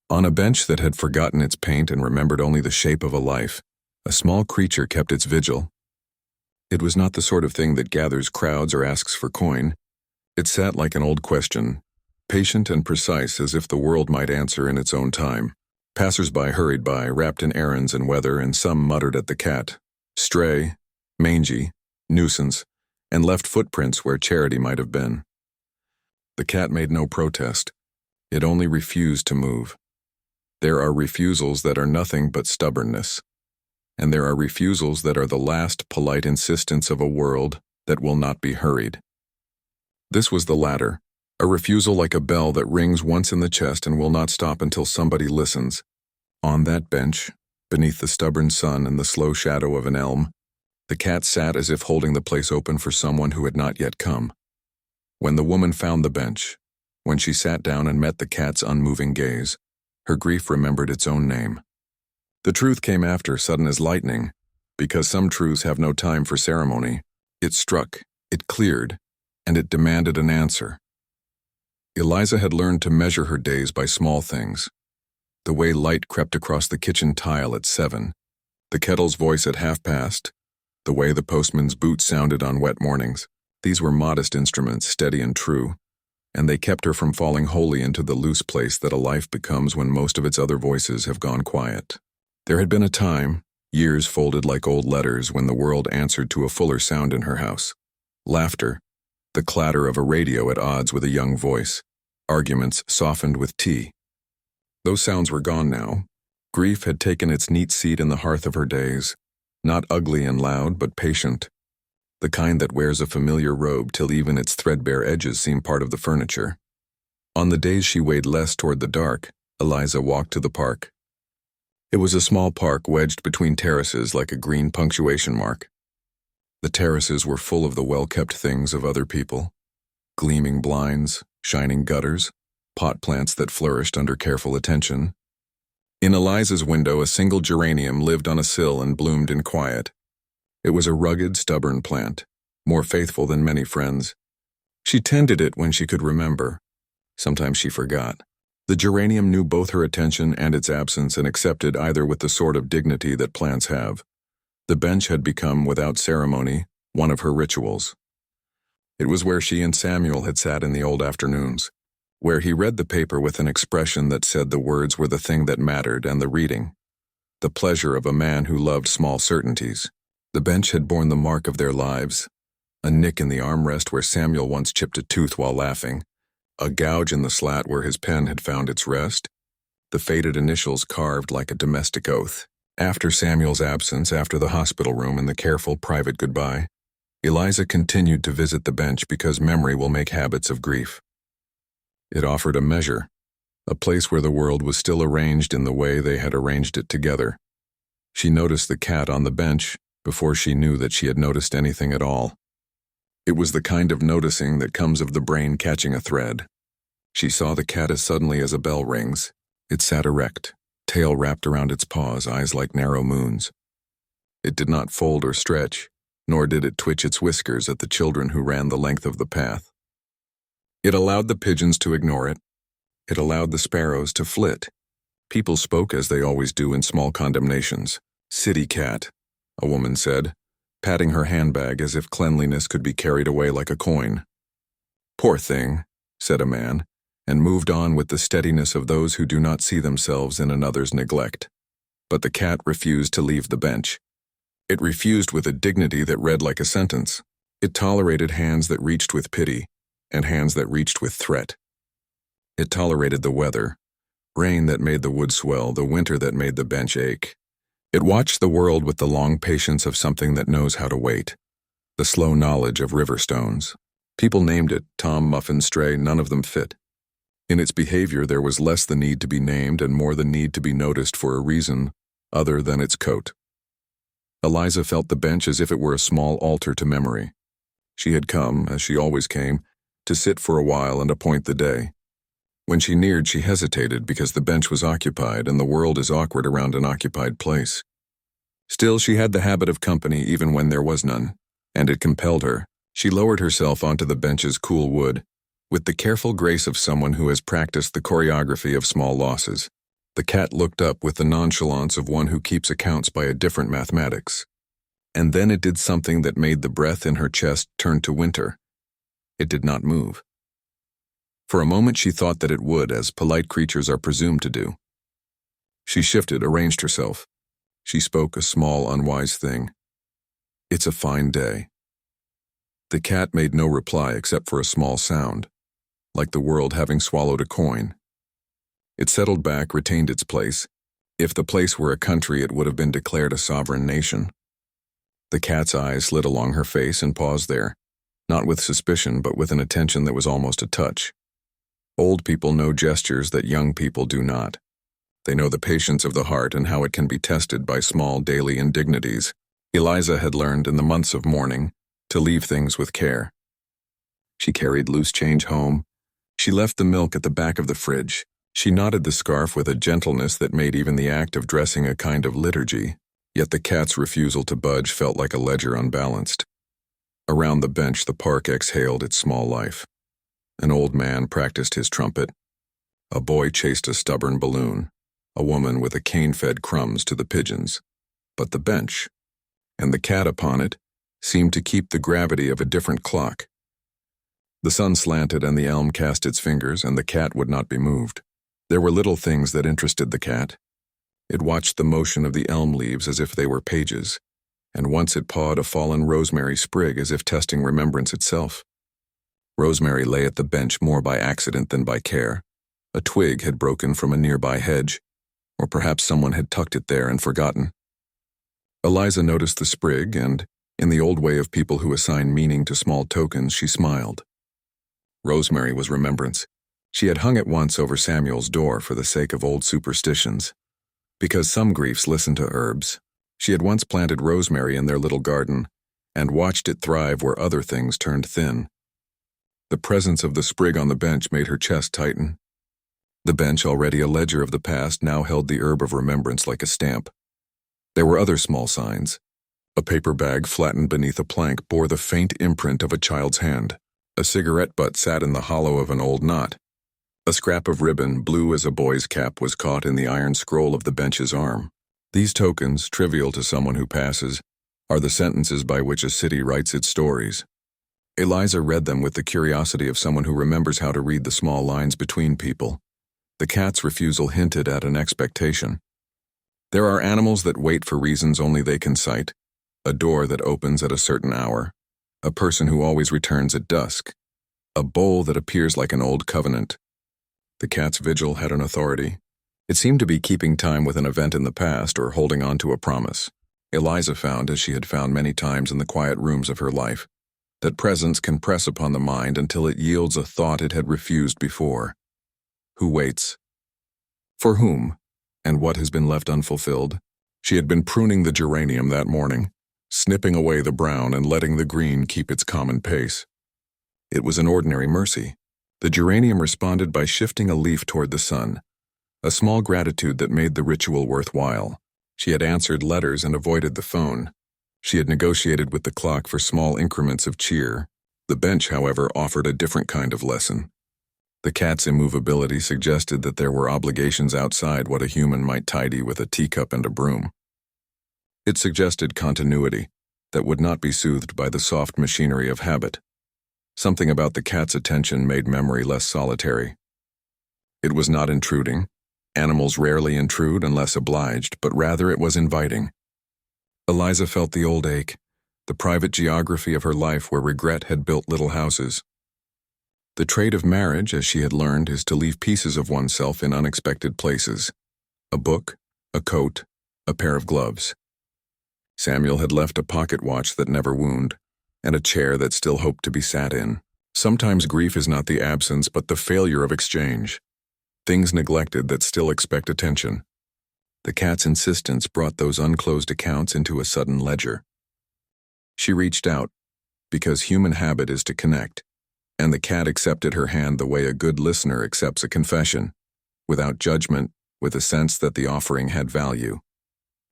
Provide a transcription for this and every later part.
On a bench that had forgotten its paint and remembered only the shape of a life, a small creature kept its vigil. It was not the sort of thing that gathers crowds or asks for coin. It sat like an old question, patient and precise as if the world might answer in its own time. Passers-by hurried by, wrapped in errands and weather, and some muttered at the cat. Stray, mangy, nuisance, and left footprints where charity might have been. The cat made no protest. It only refused to move. There are refusals that are nothing but stubbornness. And there are refusals that are the last polite insistence of a world that will not be hurried. This was the latter, a refusal like a bell that rings once in the chest and will not stop until somebody listens. On that bench, beneath the stubborn sun and the slow shadow of an elm, the cat sat as if holding the place open for someone who had not yet come. When the woman found the bench, when she sat down and met the cat's unmoving gaze, her grief remembered its own name. The truth came after, sudden as lightning, because some truths have no time for ceremony. It struck, it cleared, and it demanded an answer. Eliza had learned to measure her days by small things. The way light crept across the kitchen tile at 7, the kettle's voice at past, the way the postman's boot sounded on wet mornings. These were modest instruments, steady and true, and they kept her from falling wholly into the loose place that a life becomes when most of its other voices have gone quiet. There had been a time, years folded like old letters, when the world answered to a fuller sound in her house. Laughter, the clatter of a radio at odds with a young voice, arguments softened with tea. Those sounds were gone now. Grief had taken its neat seat in the hearth of her days, not ugly and loud, but patient, the kind that wears a familiar robe till even its threadbare edges seem part of the furniture. On the days she weighed less toward the dark, Eliza walked to the park. It was a small park wedged between terraces like a green punctuation mark. The terraces were full of the well-kept things of other people. Gleaming blinds, shining gutters, pot plants that flourished under careful attention. In Eliza's window, a single geranium lived on a sill and bloomed in quiet. It was a rugged, stubborn plant, more faithful than many friends. She tended it when she could remember. Sometimes she forgot. The geranium knew both her attention and its absence and accepted either with the sort of dignity that plants have. The bench had become, without ceremony, one of her rituals. It was where she and Samuel had sat in the old afternoons, where he read the paper with an expression that said the words were the thing that mattered and the reading, the pleasure of a man who loved small certainties. The bench had borne the mark of their lives, a nick in the armrest where Samuel once chipped a tooth while laughing, a gouge in the slat where his pen had found its rest, the faded initials carved like a domestic oath. After Samuel's absence, after the hospital room and the careful private goodbye, Eliza continued to visit the bench because memory will make habits of grief. It offered a measure, a place where the world was still arranged in the way they had arranged it together. She noticed the cat on the bench before she knew that she had noticed anything at all. It was the kind of noticing that comes of the brain catching a thread. She saw the cat as suddenly as a bell rings. It sat erect, tail wrapped around its paws, eyes like narrow moons. It did not fold or stretch, nor did it twitch its whiskers at the children who ran the length of the path. It allowed the pigeons to ignore it. It allowed the sparrows to flit. People spoke as they always do in small condemnations. "City cat," a woman said, patting her handbag as if cleanliness could be carried away like a coin. "Poor thing," said a man, and moved on with the steadiness of those who do not see themselves in another's neglect. But the cat refused to leave the bench. It refused with a dignity that read like a sentence. It tolerated hands that reached with pity, and hands that reached with threat. It tolerated the weather, rain that made the wood swell, the winter that made the bench ache. It watched the world with the long patience of something that knows how to wait, the slow knowledge of river stones. People named it Tom, Muffin, Stray, none of them fit. In its behavior there was less the need to be named and more the need to be noticed for a reason other than its coat. Eliza felt the bench as if it were a small altar to memory. She had come, as she always came, to sit for a while and appoint the day. When she neared, she hesitated because the bench was occupied and the world is awkward around an occupied place. Still, she had the habit of company even when there was none, and it compelled her. She lowered herself onto the bench's cool wood, with the careful grace of someone who has practiced the choreography of small losses. The cat looked up with the nonchalance of one who keeps accounts by a different mathematics. And then it did something that made the breath in her chest turn to winter. It did not move. For a moment she thought that it would, as polite creatures are presumed to do. She shifted, arranged herself. She spoke a small, unwise thing. "It's a fine day." The cat made no reply except for a small sound, like the world having swallowed a coin. It settled back, retained its place. If the place were a country, it would have been declared a sovereign nation. The cat's eyes slid along her face and paused there, not with suspicion, but with an attention that was almost a touch. Old people know gestures that young people do not. They know the patience of the heart and how it can be tested by small daily indignities. Eliza had learned in the months of mourning to leave things with care. She carried loose change home. She left the milk at the back of the fridge. She knotted the scarf with a gentleness that made even the act of dressing a kind of liturgy. Yet the cat's refusal to budge felt like a ledger unbalanced. Around the bench, the park exhaled its small life. An old man practiced his trumpet. A boy chased a stubborn balloon. A woman with a cane fed crumbs to the pigeons. But the bench, and the cat upon it, seemed to keep the gravity of a different clock. The sun slanted and the elm cast its fingers, and the cat would not be moved. There were little things that interested the cat. It watched the motion of the elm leaves as if they were pages, and once it pawed a fallen rosemary sprig as if testing remembrance itself. Rosemary lay at the bench more by accident than by care. A twig had broken from a nearby hedge, or perhaps someone had tucked it there and forgotten. Eliza noticed the sprig, and, in the old way of people who assign meaning to small tokens, she smiled. Rosemary was remembrance. She had hung it once over Samuel's door for the sake of old superstitions. Because some griefs listen to herbs, she had once planted rosemary in their little garden and watched it thrive where other things turned thin. The presence of the sprig on the bench made her chest tighten. The bench, already a ledger of the past, now held the herb of remembrance like a stamp. There were other small signs. A paper bag flattened beneath a plank bore the faint imprint of a child's hand. A cigarette butt sat in the hollow of an old knot. A scrap of ribbon, blue as a boy's cap, was caught in the iron scroll of the bench's arm. These tokens, trivial to someone who passes, are the sentences by which a city writes its stories. Eliza read them with the curiosity of someone who remembers how to read the small lines between people. The cat's refusal hinted at an expectation. There are animals that wait for reasons only they can cite, a door that opens at a certain hour, a person who always returns at dusk, a bowl that appears like an old covenant. The cat's vigil had an authority. It seemed to be keeping time with an event in the past or holding on to a promise. Eliza found, as she had found many times in the quiet rooms of her life, that presence can press upon the mind until it yields a thought it had refused before. Who waits? For whom? And what has been left unfulfilled? She had been pruning the geranium that morning, snipping away the brown and letting the green keep its common pace. It was an ordinary mercy. The geranium responded by shifting a leaf toward the sun, a small gratitude that made the ritual worthwhile. She had answered letters and avoided the phone. She had negotiated with the clock for small increments of cheer. The bench, however, offered a different kind of lesson. The cat's immovability suggested that there were obligations outside what a human might tidy with a teacup and a broom. It suggested continuity that would not be soothed by the soft machinery of habit. Something about the cat's attention made memory less solitary. It was not intruding. Animals rarely intrude unless obliged, but rather it was inviting. Eliza felt the old ache, the private geography of her life where regret had built little houses. The trait of marriage, as she had learned, is to leave pieces of oneself in unexpected places. A book, a coat, a pair of gloves. Samuel had left a pocket watch that never wound, and a chair that still hoped to be sat in. Sometimes grief is not the absence but the failure of exchange. Things neglected that still expect attention. The cat's insistence brought those unclosed accounts into a sudden ledger. She reached out, because human habit is to connect, and the cat accepted her hand the way a good listener accepts a confession, without judgment, with a sense that the offering had value.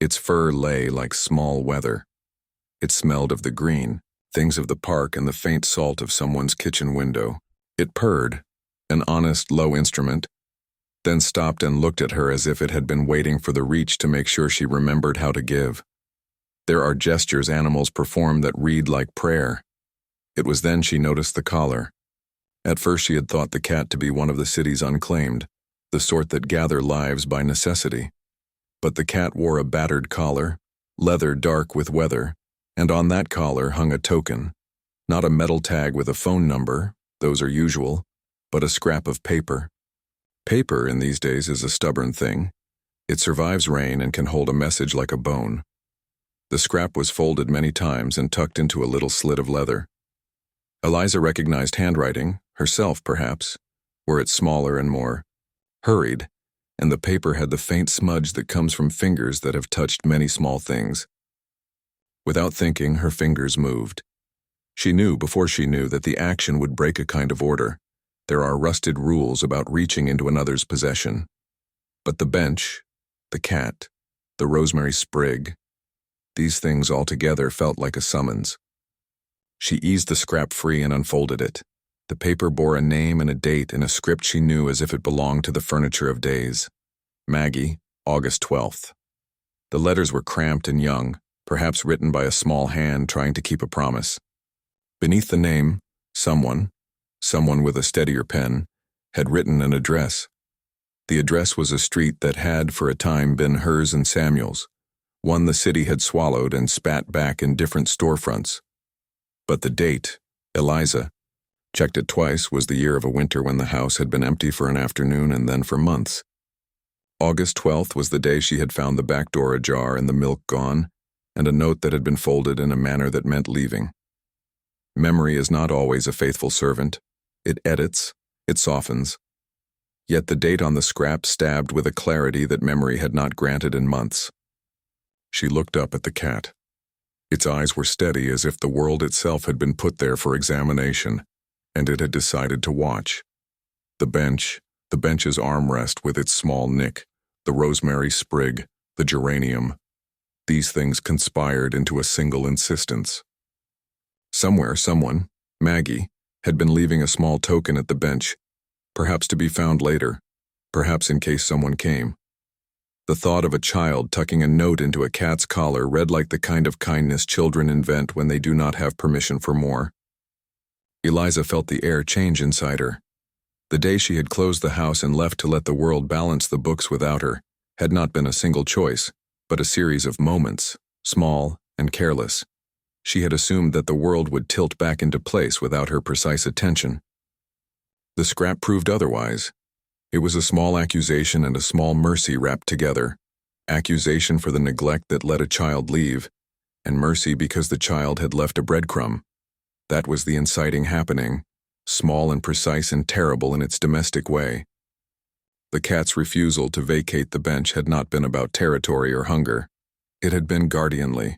Its fur lay like small weather. It smelled of the green, things of the park, and the faint salt of someone's kitchen window. It purred, an honest, low instrument, then stopped and looked at her as if it had been waiting for the reach to make sure she remembered how to give. There are gestures animals perform that read like prayer. It was then she noticed the collar. At first she had thought the cat to be one of the city's unclaimed, the sort that gather lives by necessity. But the cat wore a battered collar, leather dark with weather, and on that collar hung a token, not a metal tag with a phone number, those are usual, but a scrap of paper. Paper in these days is a stubborn thing. It survives rain and can hold a message like a bone. The scrap was folded many times and tucked into a little slit of leather. Eliza recognized handwriting, herself perhaps, were it smaller and more hurried, and the paper had the faint smudge that comes from fingers that have touched many small things. Without thinking, her fingers moved. She knew before she knew that the action would break a kind of order. There are rusted rules about reaching into another's possession. But the bench, the cat, the rosemary sprig, these things all together felt like a summons. She eased the scrap free and unfolded it. The paper bore a name and a date in a script she knew as if it belonged to the furniture of days. Maggie, August 12th. The letters were cramped and young, perhaps written by a small hand trying to keep a promise. Beneath the name, someone with a steadier pen, had written an address. The address was a street that had for a time been hers and Samuel's, one the city had swallowed and spat back in different storefronts. But the date, Eliza checked it twice, was the year of a winter when the house had been empty for an afternoon and then for months. August 12th was the day she had found the back door ajar and the milk gone, and a note that had been folded in a manner that meant leaving. Memory is not always a faithful servant. It edits, it softens. Yet the date on the scrap stabbed with a clarity that memory had not granted in months. She looked up at the cat. Its eyes were steady as if the world itself had been put there for examination, and it had decided to watch. The bench's armrest with its small nick, the rosemary sprig, the geranium. These things conspired into a single insistence. Somewhere, someone, Maggie, had been leaving a small token at the bench, perhaps to be found later, perhaps in case someone came. The thought of a child tucking a note into a cat's collar read like the kind of kindness children invent when they do not have permission for more. Eliza felt the air change inside her. The day she had closed the house and left to let the world balance the books without her had not been a single choice, but a series of moments, small and careless. She had assumed that the world would tilt back into place without her precise attention. The scrap proved otherwise. It was a small accusation and a small mercy wrapped together. Accusation for the neglect that let a child leave, and mercy because the child had left a breadcrumb. That was the inciting happening, small and precise and terrible in its domestic way. The cat's refusal to vacate the bench had not been about territory or hunger. It had been guardianly.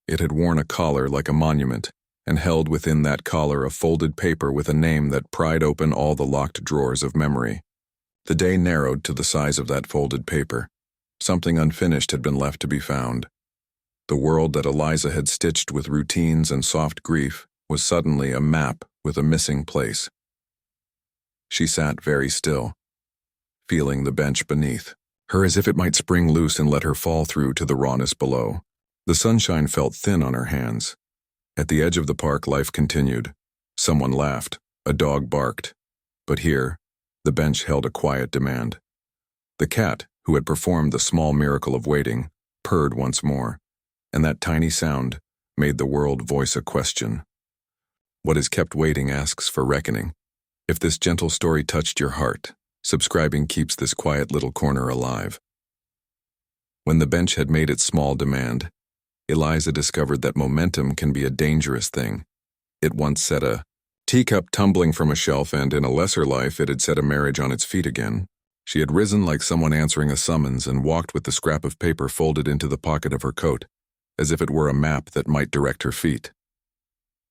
It had worn a collar like a monument, and held within that collar a folded paper with a name that pried open all the locked drawers of memory. The day narrowed to the size of that folded paper. Something unfinished had been left to be found. The world that Eliza had stitched with routines and soft grief was suddenly a map with a missing place. She sat very still, feeling the bench beneath her as if it might spring loose and let her fall through to the rawness below. The sunshine felt thin on her hands. At the edge of the park, life continued. Someone laughed, a dog barked. But here, the bench held a quiet demand. The cat, who had performed the small miracle of waiting, purred once more, and that tiny sound made the world voice a question. What is kept waiting asks for reckoning. If this gentle story touched your heart, subscribing keeps this quiet little corner alive. When the bench had made its small demand, Eliza discovered that momentum can be a dangerous thing. It once set a teacup tumbling from a shelf, and in a lesser life it had set a marriage on its feet again. She had risen like someone answering a summons and walked with the scrap of paper folded into the pocket of her coat, as if it were a map that might direct her feet.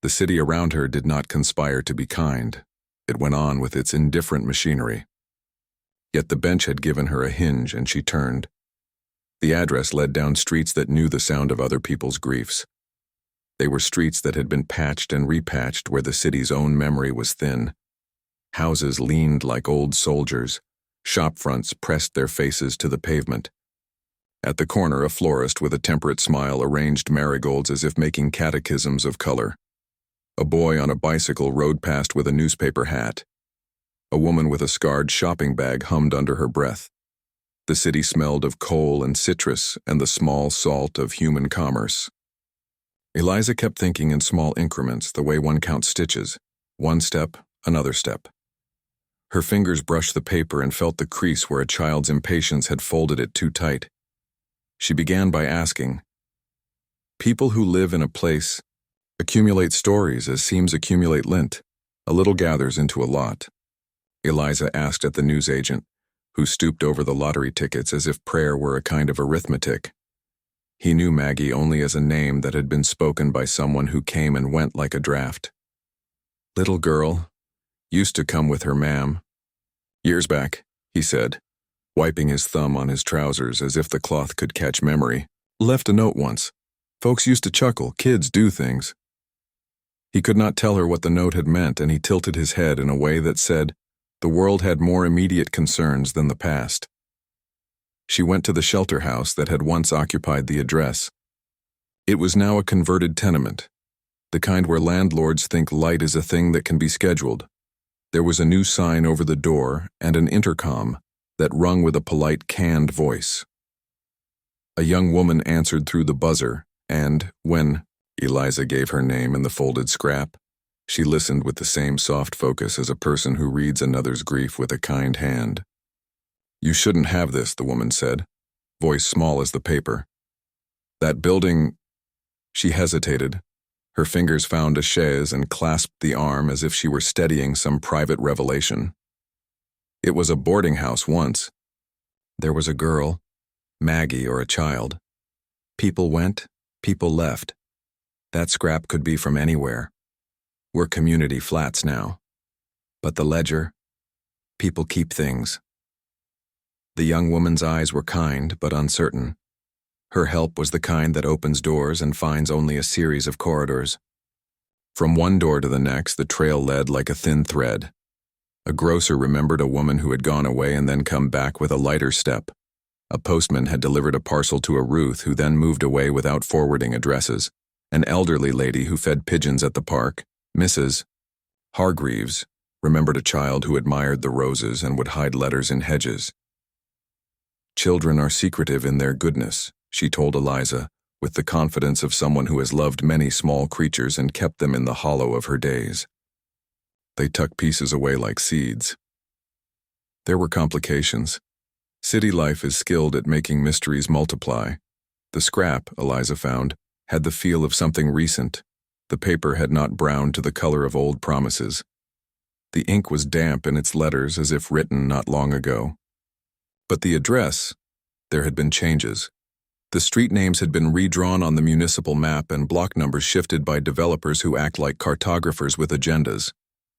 The city around her did not conspire to be kind. It went on with its indifferent machinery. Yet the bench had given her a hinge, and she turned. The address led down streets that knew the sound of other people's griefs. They were streets that had been patched and repatched where the city's own memory was thin. Houses leaned like old soldiers, Shop fronts pressed their faces to the pavement. At the corner, a florist with a temperate smile arranged marigolds as if making catechisms of color. A boy on a bicycle rode past with a newspaper hat. A woman with a scarred shopping bag hummed under her breath. The city smelled of coal and citrus and the small salt of human commerce. Eliza kept thinking in small increments, the way one counts stitches. One step, another step. Her fingers brushed the paper and felt the crease where a child's impatience had folded it too tight. She began by asking, "People who live in a place accumulate stories as seams accumulate lint. A little gathers into a lot." Eliza asked at the newsagent, who stooped over the lottery tickets as if prayer were a kind of arithmetic. He knew Maggie only as a name that had been spoken by someone who came and went like a draft. "Little girl. Used to come with her ma'am. Years back," he said, wiping his thumb on his trousers as if the cloth could catch memory. "Left a note once. Folks used to chuckle, kids do things." He could not tell her what the note had meant, and he tilted his head in a way that said, the world had more immediate concerns than the past. She went to the shelter house that had once occupied the address. It was now a converted tenement, the kind where landlords think light is a thing that can be scheduled. There was a new sign over the door and an intercom that rung with a polite, canned voice. A young woman answered through the buzzer, and, when Eliza gave her name in the folded scrap, she listened with the same soft focus as a person who reads another's grief with a kind hand. "You shouldn't have this," the woman said, voice small as the paper. "That building—" She hesitated. Her fingers found a chaise and clasped the arm as if she were steadying some private revelation. "It was a boarding house once. There was a girl, Maggie or a child. People went, people left. That scrap could be from anywhere. We're community flats now. But the ledger, people keep things." The young woman's eyes were kind but uncertain. Her help was the kind that opens doors and finds only a series of corridors. From one door to the next, the trail led like a thin thread. A grocer remembered a woman who had gone away and then come back with a lighter step. A postman had delivered a parcel to a Ruth who then moved away without forwarding addresses. An elderly lady who fed pigeons at the park, Mrs. Hargreaves, remembered a child who admired the roses and would hide letters in hedges. "Children are secretive in their goodness," she told Eliza, with the confidence of someone who has loved many small creatures and kept them in the hollow of her days. "They tuck pieces away like seeds." There were complications. City life is skilled at making mysteries multiply. The scrap, Eliza found, had the feel of something recent. The paper had not browned to the color of old promises. The ink was damp in its letters as if written not long ago. But the address, there had been changes. The street names had been redrawn on the municipal map and block numbers shifted by developers who act like cartographers with agendas.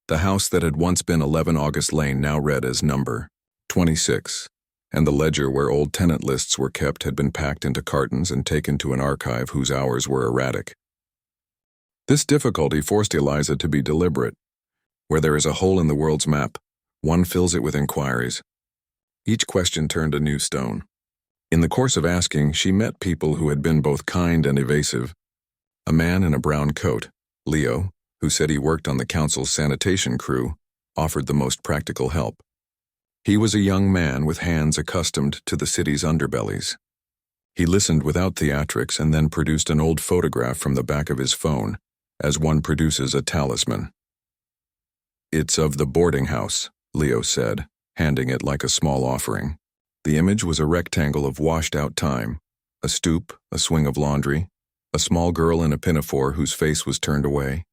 The house that had once been 11 August Lane now read as number 26, and the ledger where old tenant lists were kept had been packed into cartons and taken to an archive whose hours were erratic. This difficulty forced Eliza to be deliberate. Where there is a hole in the world's map, one fills it with inquiries. Each question turned a new stone. In the course of asking, she met people who had been both kind and evasive. A man in a brown coat, Leo, who said he worked on the council's sanitation crew, offered the most practical help. He was a young man with hands accustomed to the city's underbellies. He listened without theatrics and then produced an old photograph from the back of his phone, as one produces a talisman. "It's of the boarding house," Leo said, handing it like a small offering. The image was a rectangle of washed-out time, a stoop, a swing of laundry, a small girl in a pinafore whose face was turned away.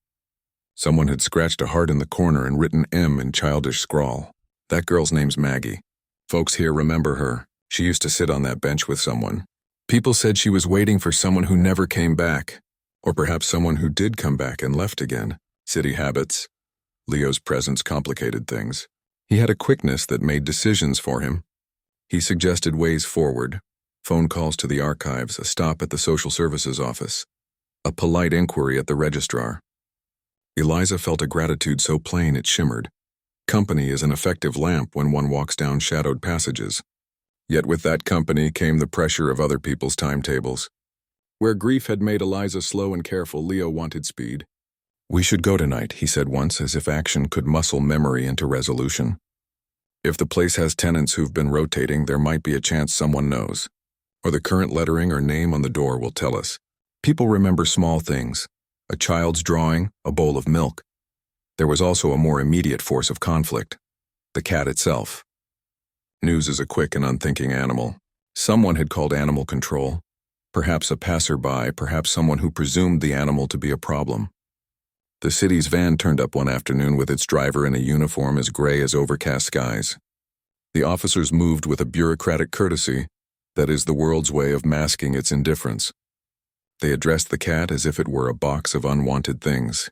Someone had scratched a heart in the corner and written M in childish scrawl. "That girl's name's Maggie. Folks here remember her. She used to sit on that bench with someone. People said she was waiting for someone who never came back, or perhaps someone who did come back and left again. City habits." Leo's presence complicated things. He had a quickness that made decisions for him. He suggested ways forward, phone calls to the archives, a stop at the social services office, a polite inquiry at the registrar. Eliza felt a gratitude so plain it shimmered. Company is an effective lamp when one walks down shadowed passages. Yet with that company came the pressure of other people's timetables. Where grief had made Eliza slow and careful, Leo wanted speed. "We should go tonight," he said once, as if action could muscle memory into resolution. "If the place has tenants who've been rotating, there might be a chance someone knows. Or the current lettering or name on the door will tell us. People remember small things. A child's drawing, a bowl of milk. There was also a more immediate force of conflict. The cat itself. News is a quick and unthinking animal. Someone had called animal control. Perhaps a passerby, perhaps someone who presumed the animal to be a problem. The city's van turned up one afternoon with its driver in a uniform as gray as overcast skies. The officers moved with a bureaucratic courtesy that is the world's way of masking its indifference. They addressed the cat as if it were a box of unwanted things.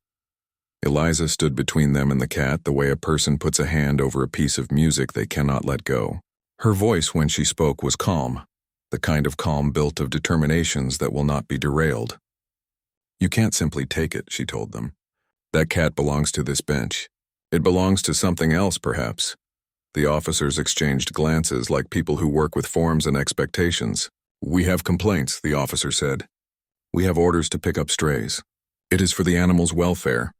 Eliza stood between them and the cat the way a person puts a hand over a piece of music they cannot let go. Her voice when she spoke was calm, the kind of calm built of determinations that will not be derailed. "You can't simply take it," she told them. "That cat belongs to this bench. It belongs to something else, perhaps." The officers exchanged glances like people who work with forms and expectations. "We have complaints," the officer said. "We have orders to pick up strays. It is for the animal's welfare."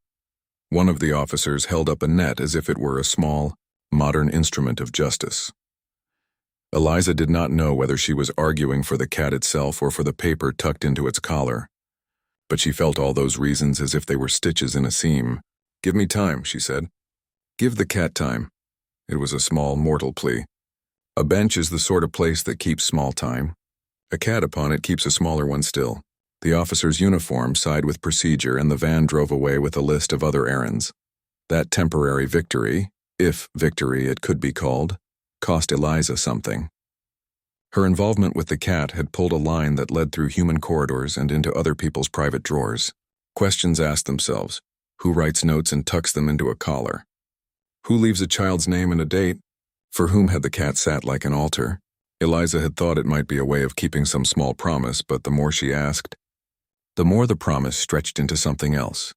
One of the officers held up a net as if it were a small, modern instrument of justice. Eliza did not know whether she was arguing for the cat itself or for the paper tucked into its collar. But she felt all those reasons as if they were stitches in a seam. "Give me time," she said. "Give the cat time." It was a small, mortal plea. A bench is the sort of place that keeps small time. A cat upon it keeps a smaller one still. The officer's uniform sighed with procedure, and the van drove away with a list of other errands. That temporary victory, if victory it could be called, cost Eliza something. Her involvement with the cat had pulled a line that led through human corridors and into other people's private drawers. Questions asked themselves: who writes notes and tucks them into a collar? Who leaves a child's name and a date? For whom had the cat sat like an altar? Eliza had thought it might be a way of keeping some small promise, but the more she asked, the more the promise stretched into something else.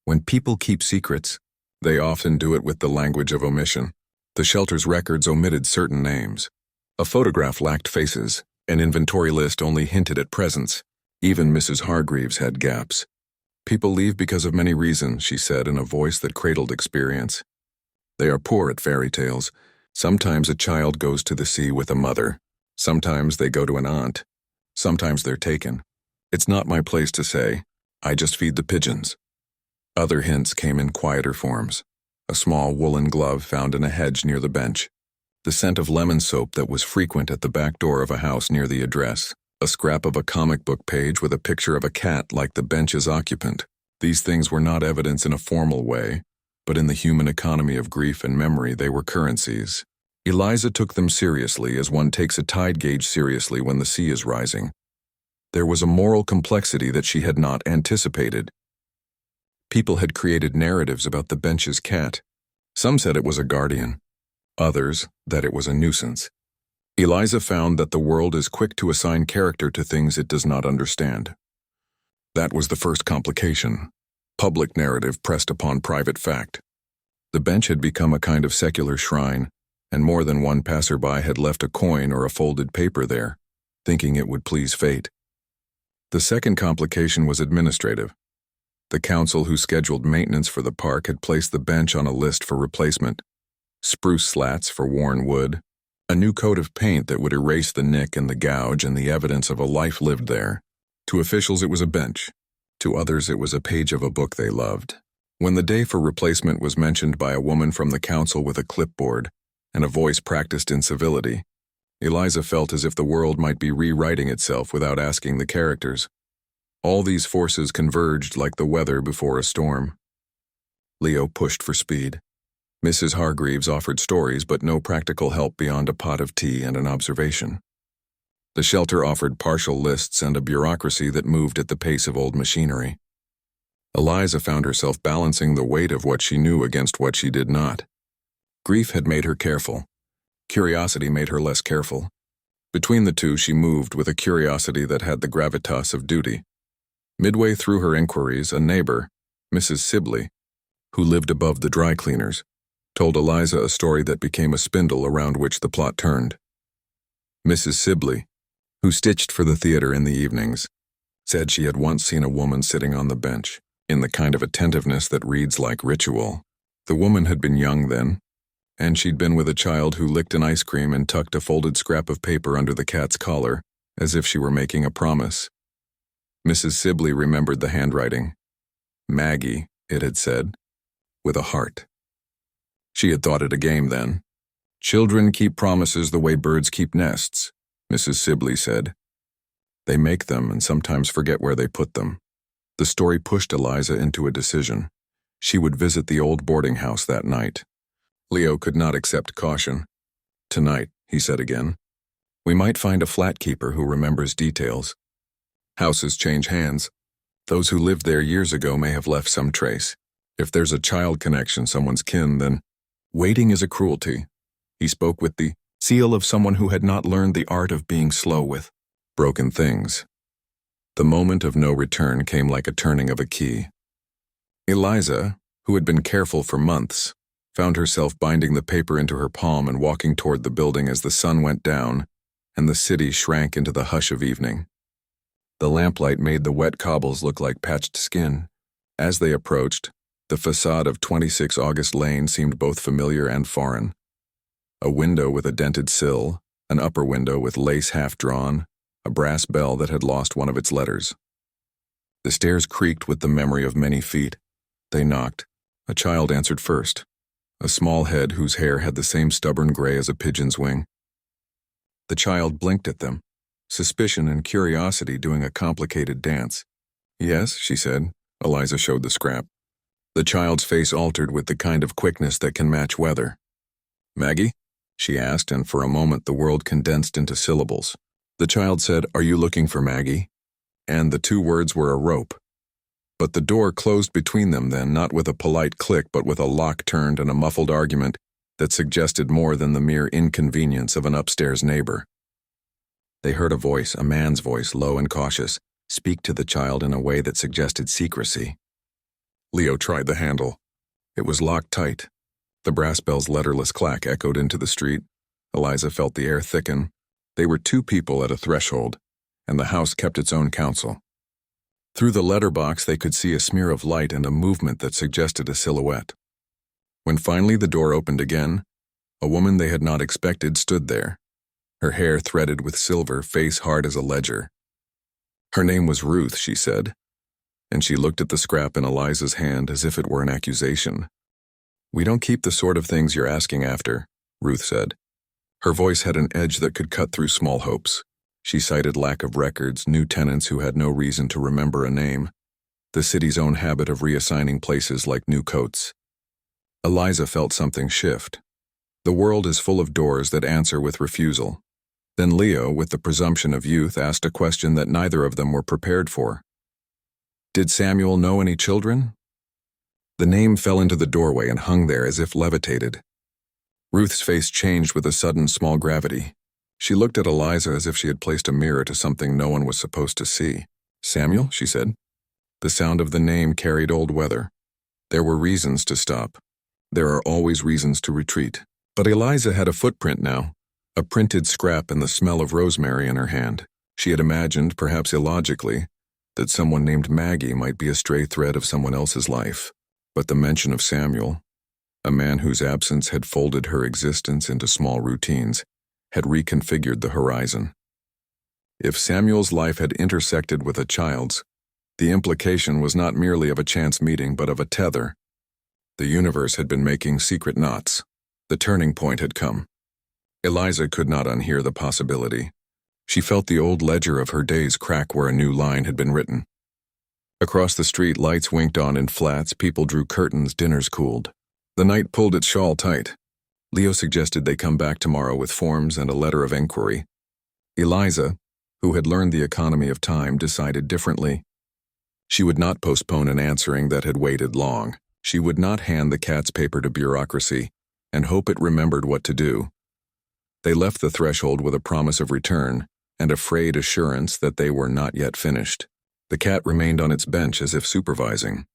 When people keep secrets, they often do it with the language of omission. The shelter's records omitted certain names. A photograph lacked faces. An inventory list only hinted at presence. Even Mrs. Hargreaves had gaps. "People leave because of many reasons," she said in a voice that cradled experience. "They are poor at fairy tales. Sometimes a child goes to the sea with a mother. Sometimes they go to an aunt. Sometimes they're taken. It's not my place to say. I just feed the pigeons." Other hints came in quieter forms. A small woolen glove found in a hedge near the bench. The scent of lemon soap that was frequent at the back door of a house near the address. A scrap of a comic book page with a picture of a cat like the bench's occupant. These things were not evidence in a formal way, but in the human economy of grief and memory they were currencies. Eliza took them seriously as one takes a tide gauge seriously when the sea is rising. There was a moral complexity that she had not anticipated. People had created narratives about the bench's cat. Some said it was a guardian. Others, that it was a nuisance. Eliza found that the world is quick to assign character to things it does not understand. That was the first complication. Public narrative pressed upon private fact. The bench had become a kind of secular shrine, and more than one passerby had left a coin or a folded paper there, thinking it would please fate. The second complication was administrative. The council who scheduled maintenance for the park had placed the bench on a list for replacement. Spruce slats for worn wood, a new coat of paint that would erase the nick and the gouge and the evidence of a life lived there. To officials it was a bench. To others it was a page of a book they loved. When the day for replacement was mentioned by a woman from the council with a clipboard and a voice practiced in civility, Eliza felt as if the world might be rewriting itself without asking the characters. All these forces converged like the weather before a storm. Leo pushed for speed. Mrs. Hargreaves offered stories but no practical help beyond a pot of tea and an observation. The shelter offered partial lists and a bureaucracy that moved at the pace of old machinery. Eliza found herself balancing the weight of what she knew against what she did not. Grief had made her careful. Curiosity made her less careful. Between the two she moved with a curiosity that had the gravitas of duty. Midway through her inquiries, a neighbor, Mrs. Sibley, who lived above the dry cleaners, told Eliza a story that became a spindle around which the plot turned. Mrs. Sibley, who stitched for the theater in the evenings, said she had once seen a woman sitting on the bench, in the kind of attentiveness that reads like ritual. The woman had been young then, and she'd been with a child who licked an ice cream and tucked a folded scrap of paper under the cat's collar, as if she were making a promise. Mrs. Sibley remembered the handwriting. Maggie, it had said, with a heart. She had thought it a game then. Children keep promises the way birds keep nests, Mrs. Sibley said. They make them and sometimes forget where they put them. The story pushed Eliza into a decision. She would visit the old boarding house that night. Leo could not accept caution. Tonight, he said again, we might find a flat keeper who remembers details. Houses change hands. Those who lived there years ago may have left some trace. If there's a child connection, someone's kin, then waiting is a cruelty. He spoke with the seal of someone who had not learned the art of being slow with broken things. The moment of no return came like a turning of a key. Eliza, who had been careful for months, found herself binding the paper into her palm and walking toward the building as the sun went down and the city shrank into the hush of evening. The lamplight made the wet cobbles look like patched skin. As they approached, the facade of 26 August Lane seemed both familiar and foreign. A window with a dented sill, an upper window with lace half drawn, a brass bell that had lost one of its letters. The stairs creaked with the memory of many feet. They knocked. A child answered first, a small head whose hair had the same stubborn gray as a pigeon's wing. The child blinked at them, suspicion and curiosity doing a complicated dance. Yes, she said. Eliza showed the scrap. The child's face altered with the kind of quickness that can match weather. Maggie? She asked, and for a moment the world condensed into syllables. The child said, "Are you looking for Maggie?" And the two words were a rope. But the door closed between them then, not with a polite click, but with a lock turned and a muffled argument that suggested more than the mere inconvenience of an upstairs neighbor. They heard a voice, a man's voice, low and cautious, speak to the child in a way that suggested secrecy. Leo tried the handle. It was locked tight. The brass bell's letterless clack echoed into the street. Eliza felt the air thicken. They were two people at a threshold, and the house kept its own counsel. Through the letterbox they could see a smear of light and a movement that suggested a silhouette. When finally the door opened again, a woman they had not expected stood there, her hair threaded with silver, face hard as a ledger. Her name was Ruth, she said, and she looked at the scrap in Eliza's hand as if it were an accusation. "We don't keep the sort of things you're asking after," Ruth said. Her voice had an edge that could cut through small hopes. She cited lack of records, new tenants who had no reason to remember a name, the city's own habit of reassigning places like new coats. Eliza felt something shift. The world is full of doors that answer with refusal. Then Leo, with the presumption of youth, asked a question that neither of them were prepared for. Did Samuel know any children? The name fell into the doorway and hung there as if levitated. Ruth's face changed with a sudden small gravity. She looked at Eliza as if she had placed a mirror to something no one was supposed to see. "Samuel?" she said. The sound of the name carried old weather. There were reasons to stop. There are always reasons to retreat. But Eliza had a footprint now, a printed scrap and the smell of rosemary in her hand. She had imagined, perhaps illogically, that someone named Maggie might be a stray thread of someone else's life. But the mention of Samuel, a man whose absence had folded her existence into small routines, had reconfigured the horizon. If Samuel's life had intersected with a child's, the implication was not merely of a chance meeting but of a tether. The universe had been making secret knots. The turning point had come. Eliza could not unhear the possibility. She felt the old ledger of her days crack where a new line had been written. Across the street, lights winked on in flats, people drew curtains, dinners cooled. The night pulled its shawl tight. Leo suggested they come back tomorrow with forms and a letter of inquiry. Eliza, who had learned the economy of time, decided differently. She would not postpone an answering that had waited long. She would not hand the cat's paper to bureaucracy and hope it remembered what to do. They left the threshold with a promise of return and a frayed assurance that they were not yet finished. The cat remained on its bench as if supervising.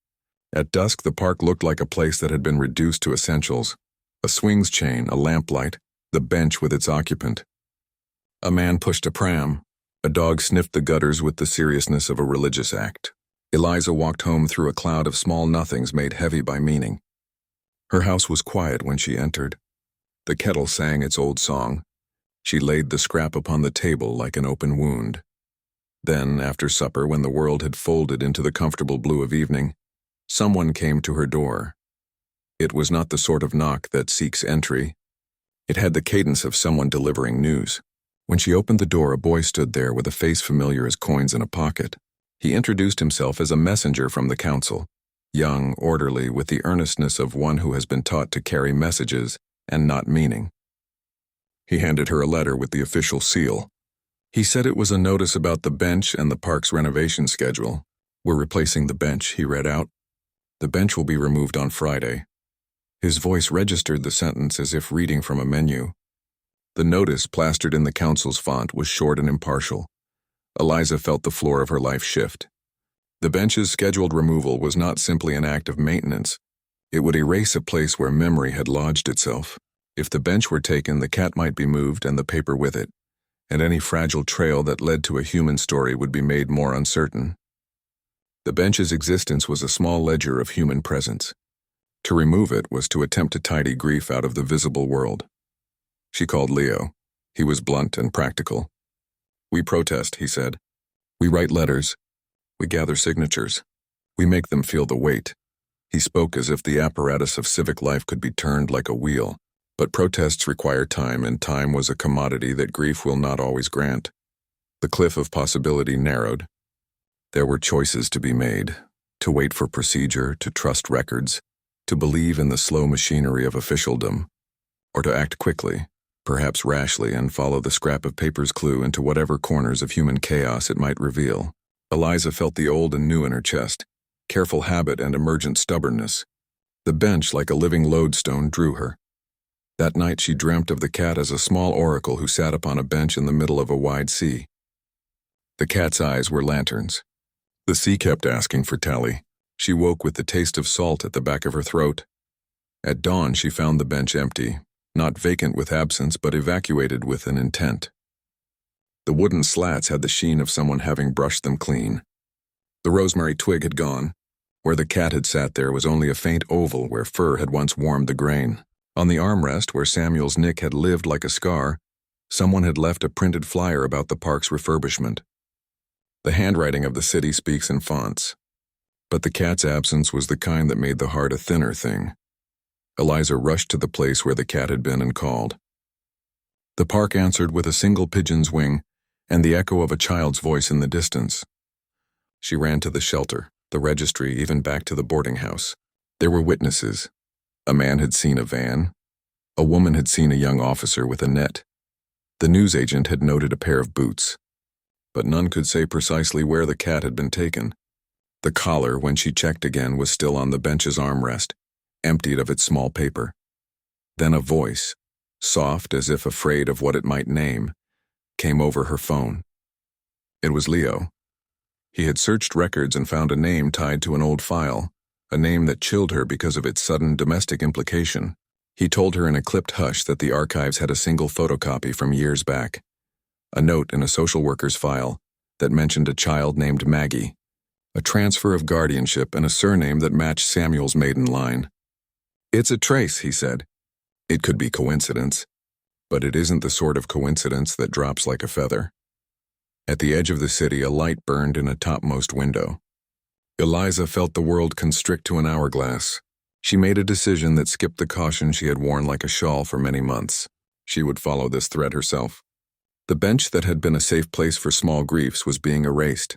At dusk, the park looked like a place that had been reduced to essentials. A swings chain, a lamplight, the bench with its occupant. A man pushed a pram. A dog sniffed the gutters with the seriousness of a religious act. Eliza walked home through a cloud of small nothings made heavy by meaning. Her house was quiet when she entered. The kettle sang its old song. She laid the scrap upon the table like an open wound. Then, after supper, when the world had folded into the comfortable blue of evening, someone came to her door. It was not the sort of knock that seeks entry. It had the cadence of someone delivering news. When she opened the door, a boy stood there with a face familiar as coins in a pocket. He introduced himself as a messenger from the council, young, orderly, with the earnestness of one who has been taught to carry messages and not meaning. He handed her a letter with the official seal. He said it was a notice about the bench and the park's renovation schedule. "We're replacing the bench," he read out. "The bench will be removed on Friday." His voice registered the sentence as if reading from a menu. The notice, plastered in the council's font, was short and impartial. Eliza felt the floor of her life shift. The bench's scheduled removal was not simply an act of maintenance. It would erase a place where memory had lodged itself. If the bench were taken, the cat might be moved and the paper with it, and any fragile trail that led to a human story would be made more uncertain. The bench's existence was a small ledger of human presence. To remove it was to attempt to tidy grief out of the visible world. She called Leo. He was blunt and practical. "We protest," he said. "We write letters. We gather signatures. We make them feel the weight." He spoke as if the apparatus of civic life could be turned like a wheel. But protests require time, and time was a commodity that grief will not always grant. The cliff of possibility narrowed. There were choices to be made: to wait for procedure, to trust records, to believe in the slow machinery of officialdom, or to act quickly, perhaps rashly, and follow the scrap of paper's clue into whatever corners of human chaos it might reveal. Eliza felt the old and new in her chest, careful habit and emergent stubbornness. The bench, like a living lodestone, drew her. That night she dreamt of the cat as a small oracle who sat upon a bench in the middle of a wide sea. The cat's eyes were lanterns. The sea kept asking for Tally. She woke with the taste of salt at the back of her throat. At dawn she found the bench empty, not vacant with absence, but evacuated with an intent. The wooden slats had the sheen of someone having brushed them clean. The rosemary twig had gone. Where the cat had sat there was only a faint oval where fur had once warmed the grain. On the armrest, where Samuel's nick had lived like a scar, someone had left a printed flyer about the park's refurbishment. The handwriting of the city speaks in fonts. But the cat's absence was the kind that made the heart a thinner thing. Eliza rushed to the place where the cat had been and called. The park answered with a single pigeon's wing and the echo of a child's voice in the distance. She ran to the shelter, the registry, even back to the boarding house. There were witnesses. A man had seen a van. A woman had seen a young officer with a net. The newsagent had noted a pair of boots. But none could say precisely where the cat had been taken. The collar, when she checked again, was still on the bench's armrest, emptied of its small paper. Then a voice, soft as if afraid of what it might name, came over her phone. It was Leo. He had searched records and found a name tied to an old file, a name that chilled her because of its sudden domestic implication. He told her in a clipped hush that the archives had a single photocopy from years back, a note in a social worker's file that mentioned a child named Maggie, a transfer of guardianship and a surname that matched Samuel's maiden line. "It's a trace," he said. "It could be coincidence, but it isn't the sort of coincidence that drops like a feather." At the edge of the city, a light burned in a topmost window. Eliza felt the world constrict to an hourglass. She made a decision that skipped the caution she had worn like a shawl for many months. She would follow this thread herself. The bench that had been a safe place for small griefs was being erased,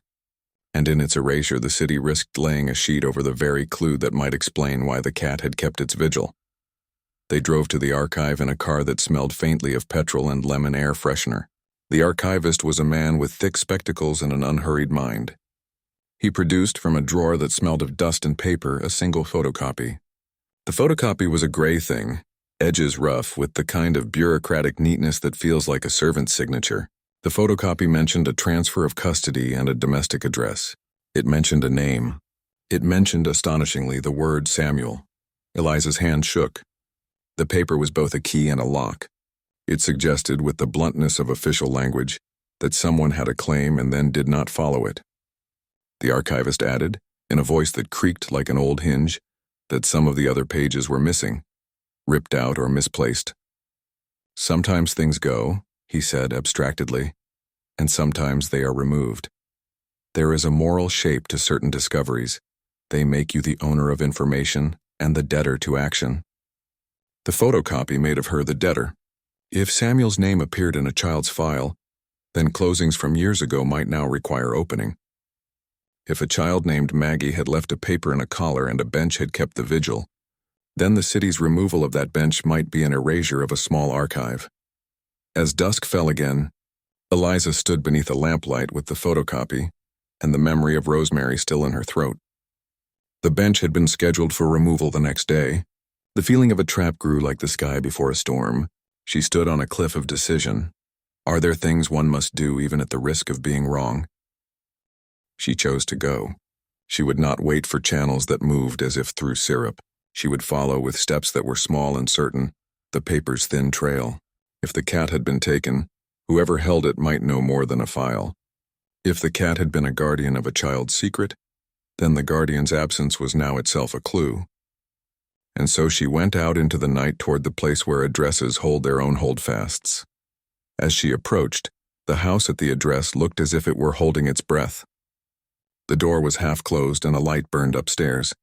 and in its erasure the city risked laying a sheet over the very clue that might explain why the cat had kept its vigil. They drove to the archive in a car that smelled faintly of petrol and lemon air freshener. The archivist was a man with thick spectacles and an unhurried mind. He produced from a drawer that smelled of dust and paper a single photocopy. The photocopy was a gray thing, edges rough, with the kind of bureaucratic neatness that feels like a servant's signature. The photocopy mentioned a transfer of custody and a domestic address. It mentioned a name. It mentioned, astonishingly, the word Samuel. Eliza's hand shook. The paper was both a key and a lock. It suggested, with the bluntness of official language, that someone had a claim and then did not follow it. The archivist added, in a voice that creaked like an old hinge, that some of the other pages were missing, ripped out or misplaced. "Sometimes things go," he said abstractedly, "and sometimes they are removed. There is a moral shape to certain discoveries. They make you the owner of information and the debtor to action." The photocopy made of her the debtor. If Samuel's name appeared in a child's file, then closings from years ago might now require opening. If a child named Maggie had left a paper in a collar and a bench had kept the vigil, then the city's removal of that bench might be an erasure of a small archive. As dusk fell again, Eliza stood beneath a lamplight with the photocopy and the memory of Rosemary still in her throat. The bench had been scheduled for removal the next day. The feeling of a trap grew like the sky before a storm. She stood on a cliff of decision. Are there things one must do even at the risk of being wrong? She chose to go. She would not wait for channels that moved as if through syrup. She would follow with steps that were small and certain, the paper's thin trail. If the cat had been taken, whoever held it might know more than a file. If the cat had been a guardian of a child's secret, then the guardian's absence was now itself a clue. And so she went out into the night toward the place where addresses hold their own holdfasts. As she approached, the house at the address looked as if it were holding its breath. The door was half closed and a light burned upstairs.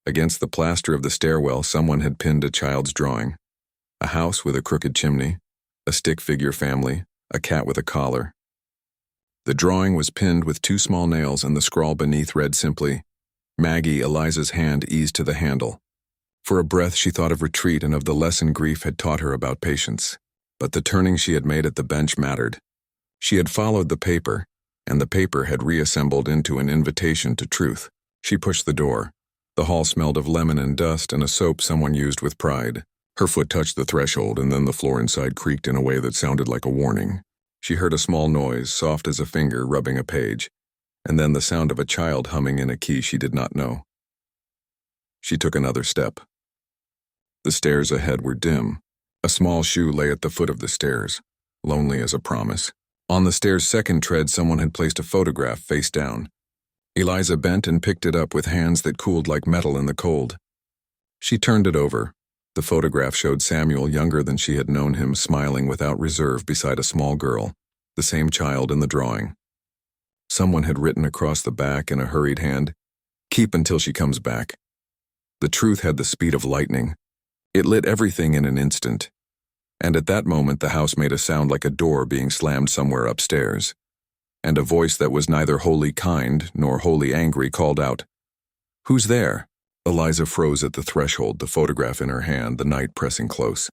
Against the plaster of the stairwell, someone had pinned a child's drawing. A house with a crooked chimney, a stick figure family, a cat with a collar. The drawing was pinned with 2 small nails and the scrawl beneath read simply, "Maggie." Eliza's hand eased to the handle. For a breath she thought of retreat and of the lesson grief had taught her about patience. But the turning she had made at the bench mattered. She had followed the paper, and the paper had reassembled into an invitation to truth. She pushed the door. The hall smelled of lemon and dust and a soap someone used with pride. Her foot touched the threshold, and then the floor inside creaked in a way that sounded like a warning. She heard a small noise, soft as a finger rubbing a page, and then the sound of a child humming in a key she did not know. She took another step. The stairs ahead were dim. A small shoe lay at the foot of the stairs, lonely as a promise. On the stairs' second tread, someone had placed a photograph face down. Eliza bent and picked it up with hands that cooled like metal in the cold. She turned it over. The photograph showed Samuel, younger than she had known him, smiling without reserve beside a small girl, the same child in the drawing. Someone had written across the back in a hurried hand, "Keep until she comes back." The truth had the speed of lightning. It lit everything in an instant, and at that moment the house made a sound like a door being slammed somewhere upstairs, and a voice that was neither wholly kind nor wholly angry called out, "Who's there?" Eliza froze at the threshold, the photograph in her hand, the night pressing close.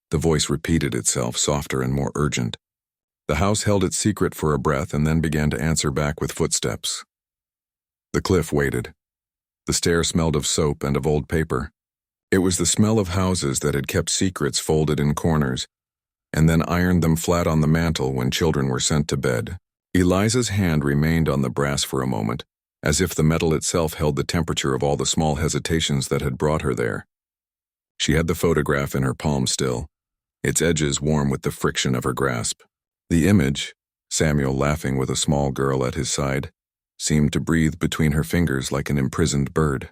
The voice repeated itself, softer and more urgent. The house held its secret for a breath and then began to answer back with footsteps. The cliff waited. The stair smelled of soap and of old paper. It was the smell of houses that had kept secrets folded in corners, and then ironed them flat on the mantel when children were sent to bed. Eliza's hand remained on the brass for a moment, as if the metal itself held the temperature of all the small hesitations that had brought her there. She had the photograph in her palm still, its edges warm with the friction of her grasp. The image, Samuel laughing with a small girl at his side, seemed to breathe between her fingers like an imprisoned bird.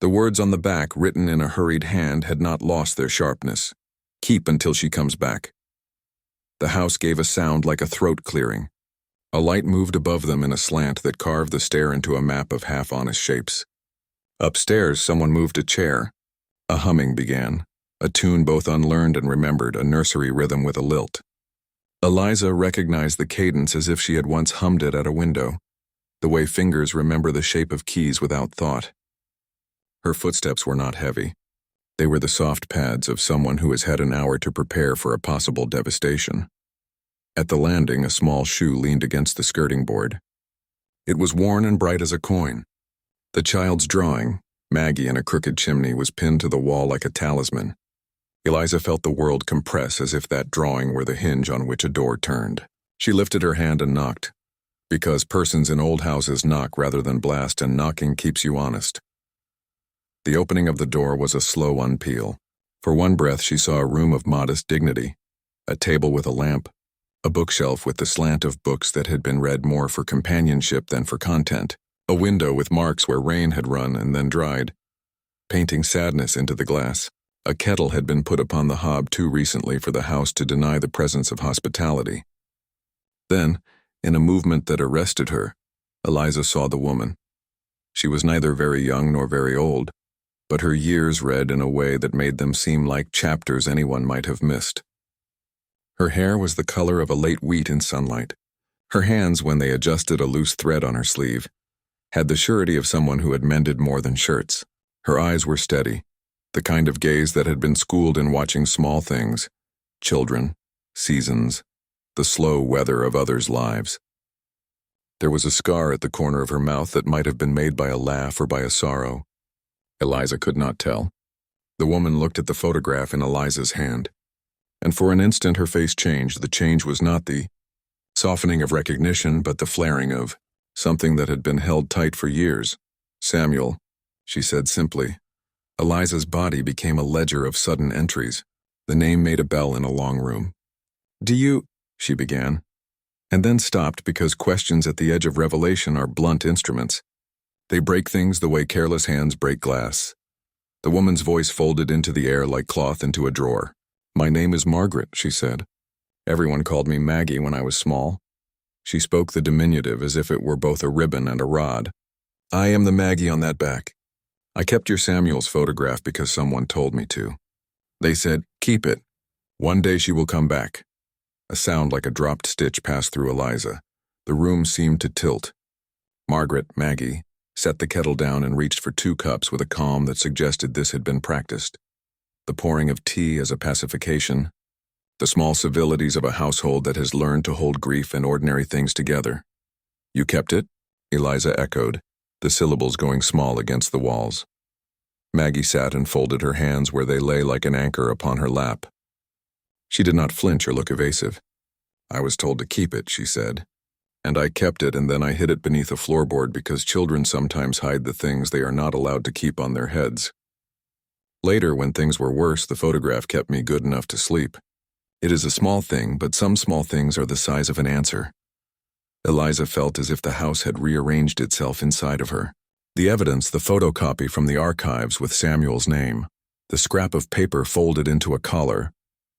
The words on the back, written in a hurried hand, had not lost their sharpness. "Keep until she comes back." The house gave a sound like a throat clearing. A light moved above them in a slant that carved the stair into a map of half-honest shapes. Upstairs, someone moved a chair. A humming began, a tune both unlearned and remembered, a nursery rhythm with a lilt. Eliza recognized the cadence as if she had once hummed it at a window, the way fingers remember the shape of keys without thought. Her footsteps were not heavy. They were the soft pads of someone who has had an hour to prepare for a possible devastation. At the landing, a small shoe leaned against the skirting board. It was worn and bright as a coin. The child's drawing, Maggie in a crooked chimney, was pinned to the wall like a talisman. Eliza felt the world compress as if that drawing were the hinge on which a door turned. She lifted her hand and knocked, because persons in old houses knock rather than blast, and knocking keeps you honest. The opening of the door was a slow unpeel. For one breath, she saw a room of modest dignity, a table with a lamp, a bookshelf with the slant of books that had been read more for companionship than for content, a window with marks where rain had run and then dried, painting sadness into the glass. A kettle had been put upon the hob too recently for the house to deny the presence of hospitality. Then, in a movement that arrested her, Eliza saw the woman. She was neither very young nor very old, but her years read in a way that made them seem like chapters anyone might have missed. Her hair was the color of a late wheat in sunlight. Her hands, when they adjusted a loose thread on her sleeve, had the surety of someone who had mended more than shirts. Her eyes were steady, the kind of gaze that had been schooled in watching small things, children, seasons, the slow weather of others' lives. There was a scar at the corner of her mouth that might have been made by a laugh or by a sorrow. Eliza could not tell. The woman looked at the photograph in Eliza's hand, and for an instant her face changed. The change was not the softening of recognition, but the flaring of something that had been held tight for years. "Samuel," she said simply. Eliza's body became a ledger of sudden entries. The name made a bell in a long room. "Do you—" she began, and then stopped because questions at the edge of revelation are blunt instruments. They break things the way careless hands break glass. The woman's voice folded into the air like cloth into a drawer. "My name is Margaret," she said. "Everyone called me Maggie when I was small." She spoke the diminutive as if it were both a ribbon and a rod. "I am the Maggie on that back. I kept your Samuel's photograph because someone told me to. They said, 'Keep it. One day she will come back.'" A sound like a dropped stitch passed through Eliza. The room seemed to tilt. Margaret, Maggie, set the kettle down and reached for 2 cups with a calm that suggested this had been practiced. The pouring of tea as a pacification, the small civilities of a household that has learned to hold grief and ordinary things together. "You kept it?" Eliza echoed, the syllables going small against the walls. Maggie sat and folded her hands where they lay like an anchor upon her lap. She did not flinch or look evasive. "I was told to keep it," she said, "and I kept it, and then I hid it beneath a floorboard because children sometimes hide the things they are not allowed to keep on their heads. Later, when things were worse, the photograph kept me good enough to sleep. It is a small thing, but some small things are the size of an answer." Eliza felt as if the house had rearranged itself inside of her. The evidence, the photocopy from the archives with Samuel's name, the scrap of paper folded into a collar,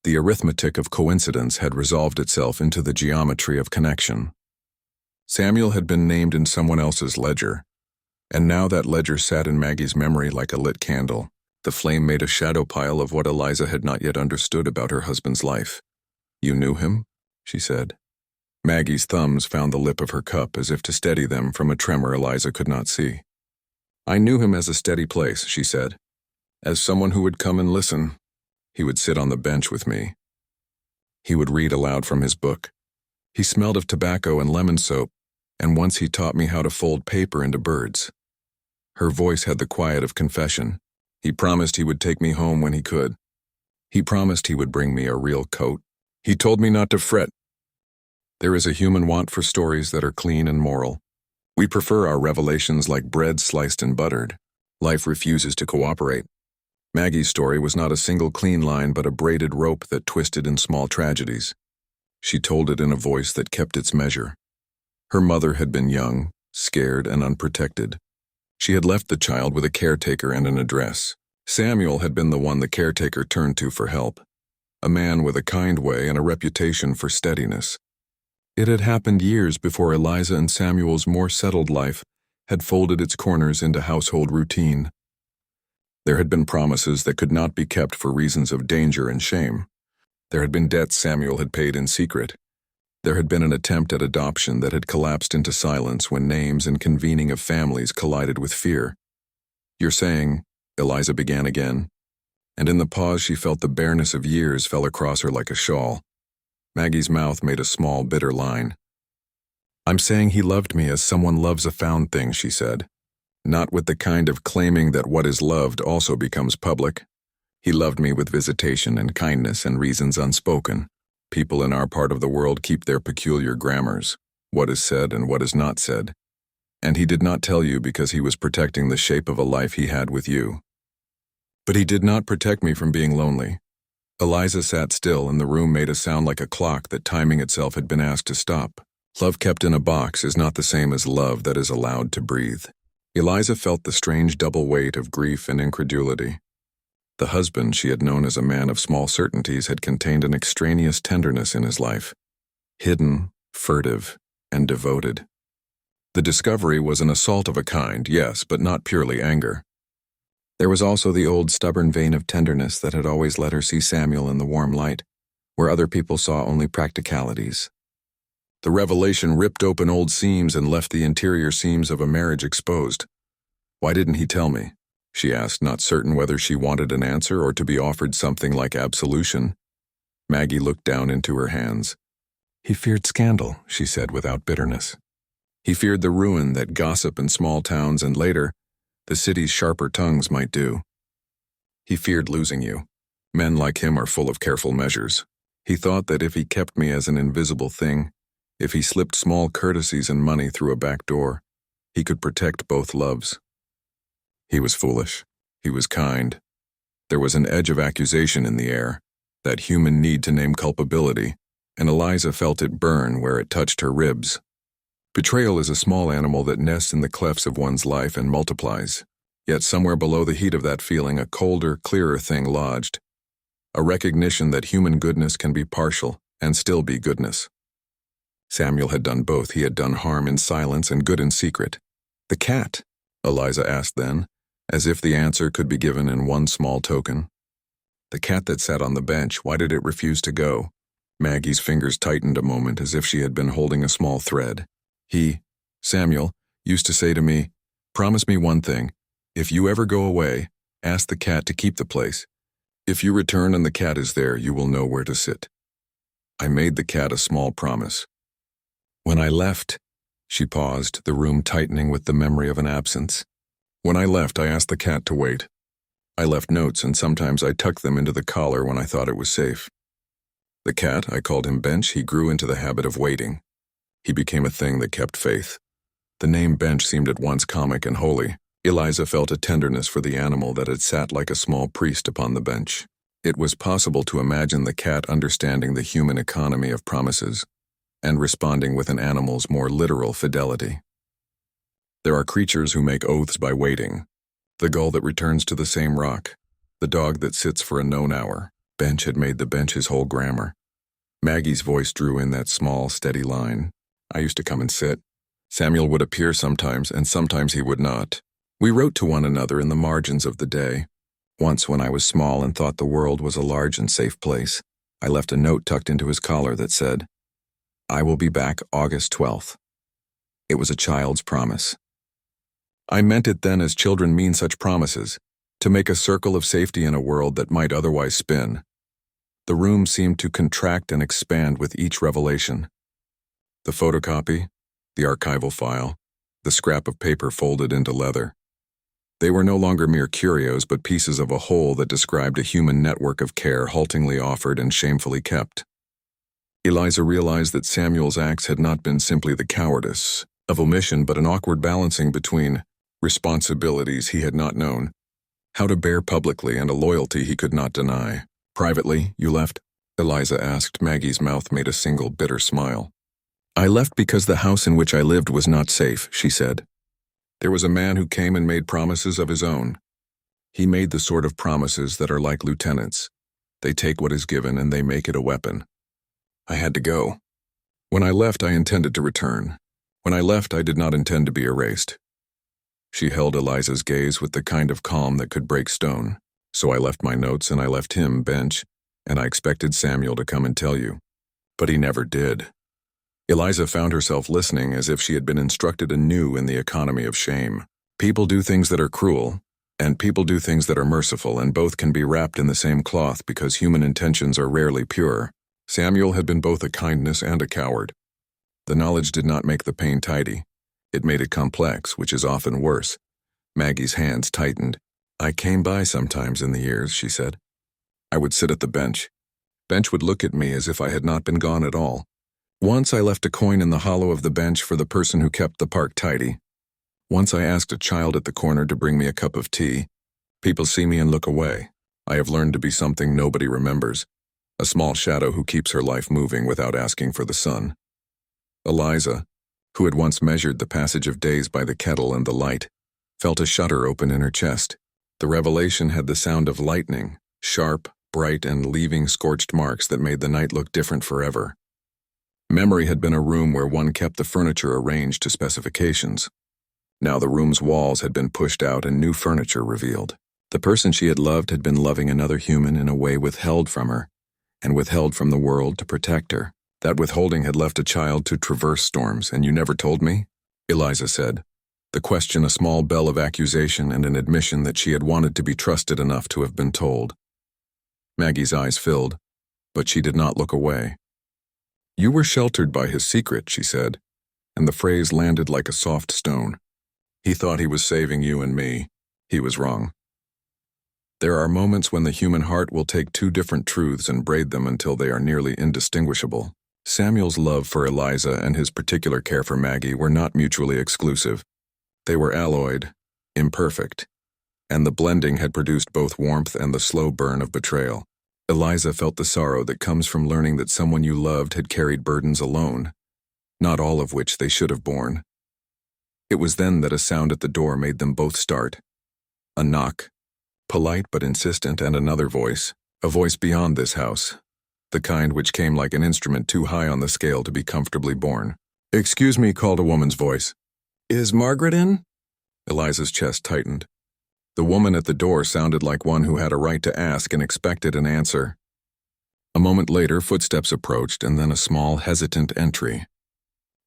the arithmetic of coincidence had resolved itself into the geometry of connection. Samuel had been named in someone else's ledger, and now that ledger sat in Maggie's memory like a lit candle. The flame made a shadow pile of what Eliza had not yet understood about her husband's life. "You knew him?" she said. Maggie's thumbs found the lip of her cup as if to steady them from a tremor Eliza could not see. "I knew him as a steady place," she said. "As someone who would come and listen. He would sit on the bench with me. He would read aloud from his book. He smelled of tobacco and lemon soap, and once he taught me how to fold paper into birds." Her voice had the quiet of confession. "He promised he would take me home when he could. He promised he would bring me a real coat. He told me not to fret. There is a human want for stories that are clean and moral. We prefer our revelations like bread sliced and buttered. Life refuses to cooperate. Maggie's story was not a single clean line but a braided rope that twisted in small tragedies. She told it in a voice that kept its measure. Her mother had been young, scared, and unprotected. She had left the child with a caretaker and an address. Samuel had been the one the caretaker turned to for help, a man with a kind way and a reputation for steadiness. It had happened years before Eliza and Samuel's more settled life had folded its corners into household routine. There had been promises that could not be kept for reasons of danger and shame. There had been debts Samuel had paid in secret. There had been an attempt at adoption that had collapsed into silence when names and convening of families collided with fear. "You're saying," Eliza began again, and in the pause she felt the bareness of years fell across her like a shawl. Maggie's mouth made a small, bitter line. "I'm saying he loved me as someone loves a found thing," she said. "Not with the kind of claiming that what is loved also becomes public. He loved me with visitation and kindness and reasons unspoken. People in our part of the world keep their peculiar grammars, what is said and what is not said. And he did not tell you because he was protecting the shape of a life he had with you." But he did not protect me from being lonely. Eliza sat still, and the room made a sound like a clock that timing itself had been asked to stop. Love kept in a box is not the same as love that is allowed to breathe. Eliza felt the strange double weight of grief and incredulity. The husband she had known as a man of small certainties had contained an extraneous tenderness in his life, hidden, furtive, and devoted. The discovery was an assault of a kind, yes, but not purely anger. There was also the old stubborn vein of tenderness that had always let her see Samuel in the warm light, where other people saw only practicalities. The revelation ripped open old seams and left the interior seams of a marriage exposed. Why didn't he tell me? She asked, not certain whether she wanted an answer or to be offered something like absolution. Maggie looked down into her hands. He feared scandal, she said without bitterness. He feared the ruin that gossip in small towns and later, the city's sharper tongues might do. He feared losing you. Men like him are full of careful measures. He thought that if he kept me as an invisible thing, if he slipped small courtesies and money through a back door, he could protect both loves. He was foolish. He was kind. There was an edge of accusation in the air, that human need to name culpability, and Eliza felt it burn where it touched her ribs. Betrayal is a small animal that nests in the clefts of one's life and multiplies, yet somewhere below the heat of that feeling a colder, clearer thing lodged, a recognition that human goodness can be partial and still be goodness. Samuel had done both. He had done harm in silence and good in secret. The cat? Eliza asked then, as if the answer could be given in one small token. The cat that sat on the bench, why did it refuse to go? Maggie's fingers tightened a moment as if she had been holding a small thread. He, Samuel, used to say to me, "Promise me one thing. If you ever go away, ask the cat to keep the place. If you return and the cat is there, you will know where to sit." I made the cat a small promise. When I left, she paused, the room tightening with the memory of an absence. When I left, I asked the cat to wait. I left notes, and sometimes I tucked them into the collar when I thought it was safe. The cat, I called him Bench, he grew into the habit of waiting. He became a thing that kept faith. The name Bench seemed at once comic and holy. Eliza felt a tenderness for the animal that had sat like a small priest upon the bench. It was possible to imagine the cat understanding the human economy of promises and responding with an animal's more literal fidelity. There are creatures who make oaths by waiting. The gull that returns to the same rock. The dog that sits for a known hour. Bench had made the bench his whole grammar. Maggie's voice drew in that small, steady line. I used to come and sit. Samuel would appear sometimes, and sometimes he would not. We wrote to one another in the margins of the day. Once when I was small and thought the world was a large and safe place, I left a note tucked into his collar that said, "I will be back August 12th. It was a child's promise. I meant it then as children mean such promises, to make a circle of safety in a world that might otherwise spin. The room seemed to contract and expand with each revelation. The photocopy, the archival file, the scrap of paper folded into leather. They were no longer mere curios, but pieces of a whole that described a human network of care haltingly offered and shamefully kept. Eliza realized that Samuel's acts had not been simply the cowardice of omission, but an awkward balancing between responsibilities he had not known, how to bear publicly, and a loyalty he could not deny. Privately, you left? Eliza asked. Maggie's mouth made a single bitter smile. I left because the house in which I lived was not safe, she said. There was a man who came and made promises of his own. He made the sort of promises that are like lieutenants. They take what is given and they make it a weapon. I had to go. When I left, I intended to return. When I left, I did not intend to be erased. She held Eliza's gaze with the kind of calm that could break stone. So I left my notes and I left him, Bench, and I expected Samuel to come and tell you. But he never did. Eliza found herself listening as if she had been instructed anew in the economy of shame. People do things that are cruel, and people do things that are merciful, and both can be wrapped in the same cloth because human intentions are rarely pure. Samuel had been both a kindness and a coward. The knowledge did not make the pain tidy. It made it complex, which is often worse. Maggie's hands tightened. I came by sometimes in the years, she said. I would sit at the bench. Bench would look at me as if I had not been gone at all. Once I left a coin in the hollow of the bench for the person who kept the park tidy. Once I asked a child at the corner to bring me a cup of tea. People see me and look away. I have learned to be something nobody remembers, a small shadow who keeps her life moving without asking for the sun. Eliza, who had once measured the passage of days by the kettle and the light, felt a shudder open in her chest. The revelation had the sound of lightning, sharp, bright, and leaving scorched marks that made the night look different forever. Memory had been a room where one kept the furniture arranged to specifications. Now the room's walls had been pushed out and new furniture revealed. The person she had loved had been loving another human in a way withheld from her, and withheld from the world to protect her. That withholding had left a child to traverse storms, and you never told me? Eliza said, the question a small bell of accusation and an admission that she had wanted to be trusted enough to have been told. Maggie's eyes filled, but she did not look away. You were sheltered by his secret, she said, and the phrase landed like a soft stone. He thought he was saving you and me. He was wrong. There are moments when the human heart will take two different truths and braid them until they are nearly indistinguishable. Samuel's love for Eliza and his particular care for Maggie were not mutually exclusive. They were alloyed, imperfect, and the blending had produced both warmth and the slow burn of betrayal. Eliza felt the sorrow that comes from learning that someone you loved had carried burdens alone, not all of which they should have borne. It was then that a sound at the door made them both start. A knock, polite but insistent, and another voice, a voice beyond this house, the kind which came like an instrument too high on the scale to be comfortably borne. Excuse me, called a woman's voice. Is Margaret in? Eliza's chest tightened. The woman at the door sounded like one who had a right to ask and expected an answer. A moment later, footsteps approached and then a small, hesitant entry.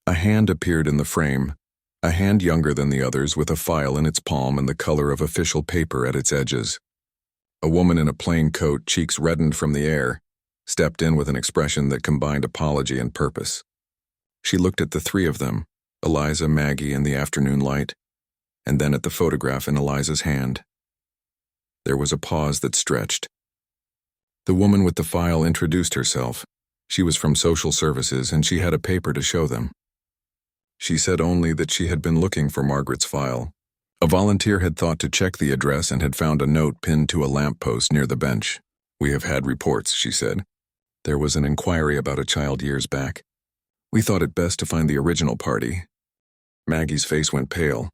A hand appeared in the frame, a hand younger than the others with a file in its palm and the color of official paper at its edges. A woman in a plain coat, cheeks reddened from the air, stepped in with an expression that combined apology and purpose. She looked at the three of them, Eliza, Maggie, and the afternoon light, and then at the photograph in Eliza's hand. There was a pause that stretched. The woman with the file introduced herself. She was from social services and she had a paper to show them. She said only that she had been looking for Margaret's file. A volunteer had thought to check the address and had found a note pinned to a lamppost near the bench. We have had reports, she said. There was an inquiry about a child years back. We thought it best to find the original party. Maggie's face went pale,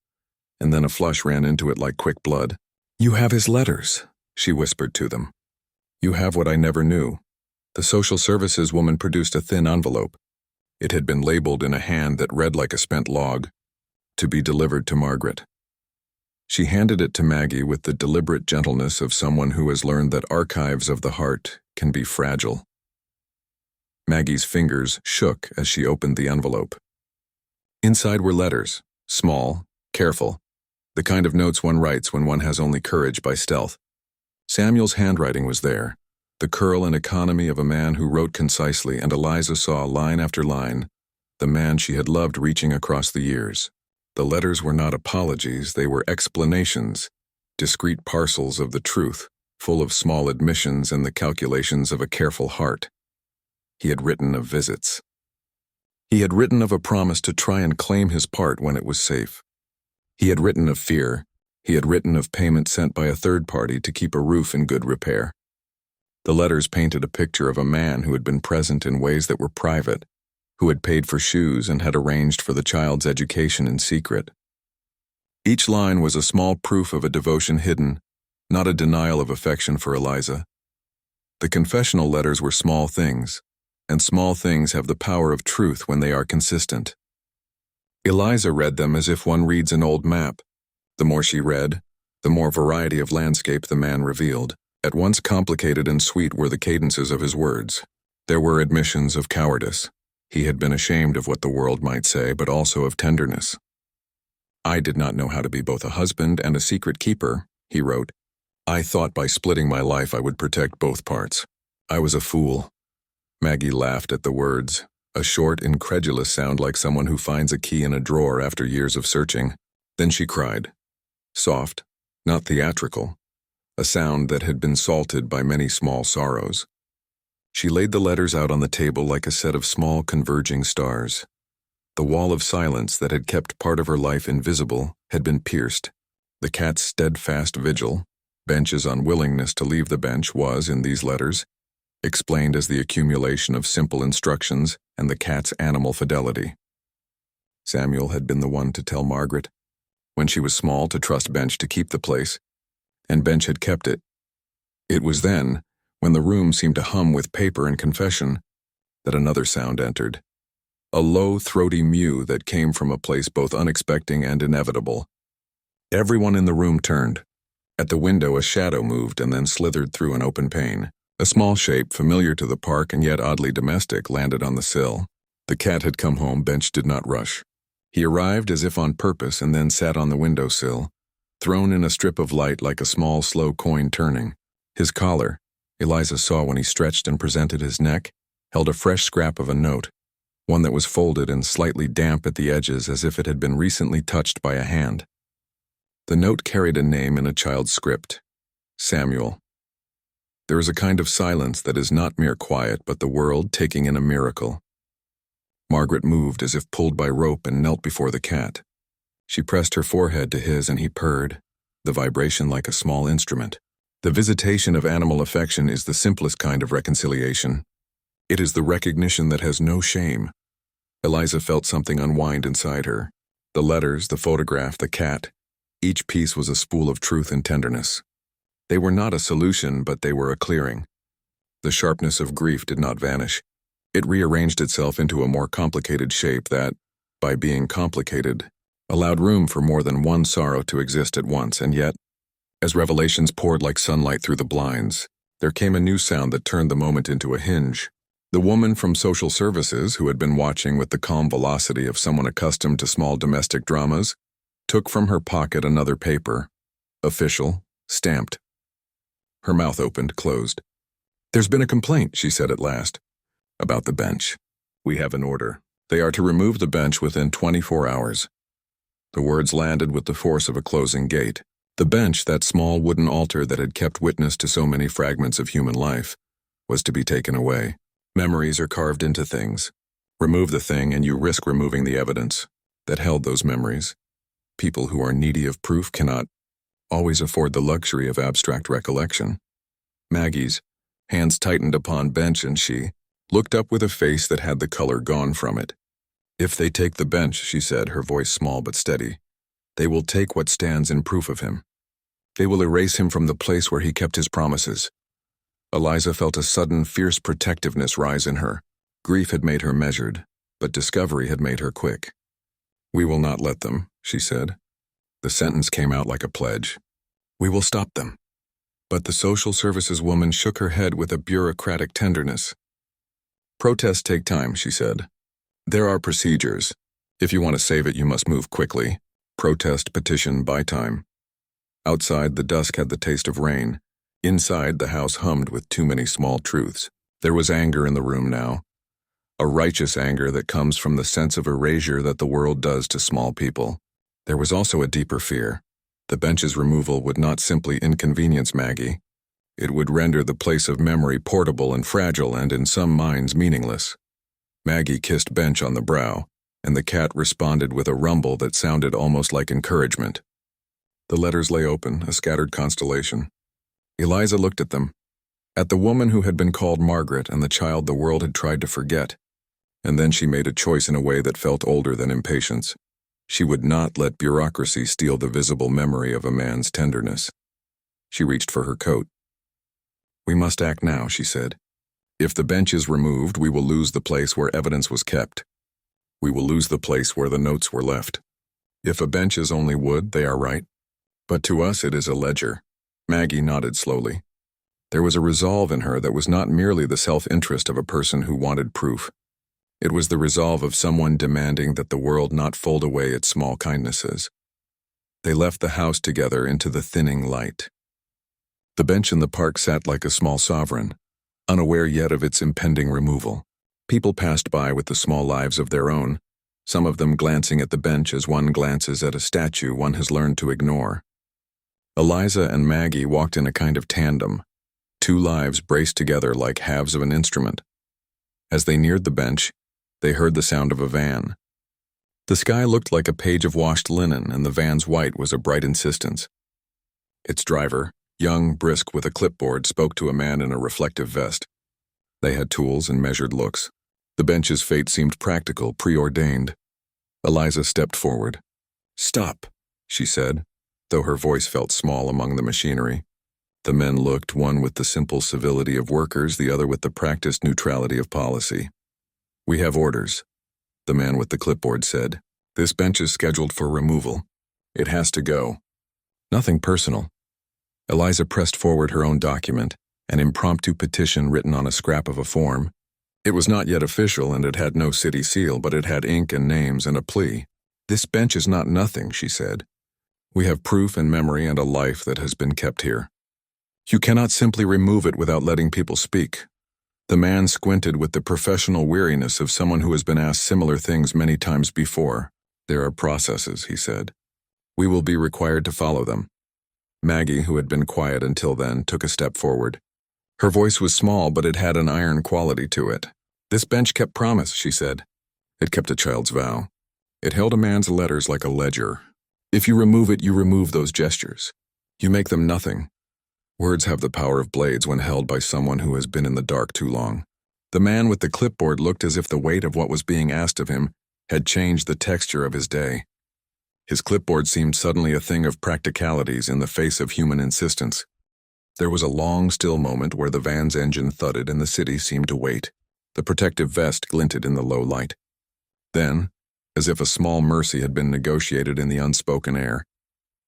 and then a flush ran into it like quick blood. You have his letters, she whispered to them. You have what I never knew. The social services woman produced a thin envelope. It had been labeled in a hand that read like a spent log, to be delivered to Margaret. She handed it to Maggie with the deliberate gentleness of someone who has learned that archives of the heart can be fragile. Maggie's fingers shook as she opened the envelope. Inside were letters, small, careful, the kind of notes one writes when one has only courage by stealth. Samuel's handwriting was there, the curl and economy of a man who wrote concisely, and Eliza saw line after line, the man she had loved reaching across the years. The letters were not apologies, they were explanations, discrete parcels of the truth, full of small admissions and the calculations of a careful heart. He had written of visits. He had written of a promise to try and claim his part when it was safe. He had written of fear. He had written of payment sent by a third party to keep a roof in good repair. The letters painted a picture of a man who had been present in ways that were private, who had paid for shoes and had arranged for the child's education in secret. Each line was a small proof of a devotion hidden, not a denial of affection for Eliza. The confessional letters were small things, and small things have the power of truth when they are consistent. Eliza read them as if one reads an old map. The more she read, the more variety of landscape the man revealed. At once complicated and sweet were the cadences of his words. There were admissions of cowardice. He had been ashamed of what the world might say, but also of tenderness. I did not know how to be both a husband and a secret keeper, he wrote. I thought by splitting my life I would protect both parts. I was a fool. Maggie laughed at the words, a short, incredulous sound like someone who finds a key in a drawer after years of searching. Then she cried. Soft, not theatrical, a sound that had been salted by many small sorrows. She laid the letters out on the table like a set of small converging stars. The wall of silence that had kept part of her life invisible had been pierced. The cat's steadfast vigil, Bench's unwillingness to leave the bench was, in these letters, explained as the accumulation of simple instructions and the cat's animal fidelity. Samuel had been the one to tell Margaret, when she was small, to trust Bench to keep the place, and Bench had kept it. It was then, when the room seemed to hum with paper and confession, that another sound entered. A low, throaty mew that came from a place both unexpected and inevitable. Everyone in the room turned. At the window, a shadow moved and then slithered through an open pane. A small shape, familiar to the park and yet oddly domestic, landed on the sill. The cat had come home. Bench did not rush. He arrived as if on purpose and then sat on the windowsill, thrown in a strip of light like a small, slow coin turning. His collar, Eliza saw when he stretched and presented his neck, held a fresh scrap of a note, one that was folded and slightly damp at the edges as if it had been recently touched by a hand. The note carried a name in a child's script, Samuel. There is a kind of silence that is not mere quiet but the world taking in a miracle. Margaret moved as if pulled by rope and knelt before the cat. She pressed her forehead to his and he purred, the vibration like a small instrument. The visitation of animal affection is the simplest kind of reconciliation. It is the recognition that has no shame. Eliza felt something unwind inside her. The letters, the photograph, the cat. Each piece was a spool of truth and tenderness. They were not a solution, but they were a clearing. The sharpness of grief did not vanish. It rearranged itself into a more complicated shape that, by being complicated, allowed room for more than one sorrow to exist at once, and yet, as revelations poured like sunlight through the blinds, there came a new sound that turned the moment into a hinge. The woman from social services, who had been watching with the calm velocity of someone accustomed to small domestic dramas, took from her pocket another paper, official, stamped. Her mouth opened, closed. "There's been a complaint," she said at last. "About the bench. We have an order. They are to remove the bench within 24 hours. The words landed with the force of a closing gate. The bench, that small wooden altar that had kept witness to so many fragments of human life, was to be taken away. Memories are carved into things. Remove the thing and you risk removing the evidence that held those memories. People who are needy of proof cannot always afford the luxury of abstract recollection." Maggie's hands tightened upon Bench and she looked up with a face that had the color gone from it. "If they take the bench," she said, her voice small but steady, "they will take what stands in proof of him. They will erase him from the place where he kept his promises." Eliza felt a sudden, fierce protectiveness rise in her. Grief had made her measured, but discovery had made her quick. "We will not let them," she said. The sentence came out like a pledge. "We will stop them." But the social services woman shook her head with a bureaucratic tenderness. "Protests take time," she said. "There are procedures. If you want to save it, you must move quickly. Protest, petition, buy time." Outside, the dusk had the taste of rain. Inside, the house hummed with too many small truths. There was anger in the room now. A righteous anger that comes from the sense of erasure that the world does to small people. There was also a deeper fear. The bench's removal would not simply inconvenience Maggie. It would render the place of memory portable and fragile and in some minds meaningless. Maggie kissed Bench on the brow, and the cat responded with a rumble that sounded almost like encouragement. The letters lay open, a scattered constellation. Eliza looked at them, at the woman who had been called Margaret and the child the world had tried to forget, and then she made a choice in a way that felt older than impatience. She would not let bureaucracy steal the visible memory of a man's tenderness. She reached for her coat. "We must act now," she said. "If the bench is removed, we will lose the place where evidence was kept. We will lose the place where the notes were left. If a bench is only wood, they are right. But to us it is a ledger." Maggie nodded slowly. There was a resolve in her that was not merely the self-interest of a person who wanted proof. It was the resolve of someone demanding that the world not fold away its small kindnesses. They left the house together into the thinning light. The bench in the park sat like a small sovereign, unaware yet of its impending removal. People passed by with the small lives of their own, some of them glancing at the bench as one glances at a statue one has learned to ignore. Eliza and Maggie walked in a kind of tandem, two lives braced together like halves of an instrument. As they neared the bench, they heard the sound of a van. The sky looked like a page of washed linen, and the van's white was a bright insistence. Its driver, Young, brisk with a clipboard, spoke to a man in a reflective vest. They had tools and measured looks. The bench's fate seemed practical, preordained. Eliza stepped forward. "Stop," she said, though her voice felt small among the machinery. The men looked, one with the simple civility of workers, the other with the practiced neutrality of policy. "We have orders," the man with the clipboard said. "This bench is scheduled for removal. It has to go." Nothing personal. Eliza pressed forward her own document, an impromptu petition written on a scrap of a form. It was not yet official, and it had no city seal, but it had ink and names and a plea. "This bench is not nothing," she said. "We have proof and memory and a life that has been kept here. You cannot simply remove it without letting people speak." The man squinted with the professional weariness of someone who has been asked similar things many times before. "There are processes," he said. "We will be required to follow them." Maggie, who had been quiet until then, took a step forward. Her voice was small, but it had an iron quality to it. "This bench kept promise," she said. "It kept a child's vow. It held a man's letters like a ledger. If you remove it, you remove those gestures. You make them nothing. Words have the power of blades when held by someone who has been in the dark too long." The man with the clipboard looked as if the weight of what was being asked of him had changed the texture of his day. His clipboard seemed suddenly a thing of practicalities in the face of human insistence. There was a long, still moment where the van's engine thudded and the city seemed to wait. The protective vest glinted in the low light. Then, as if a small mercy had been negotiated in the unspoken air,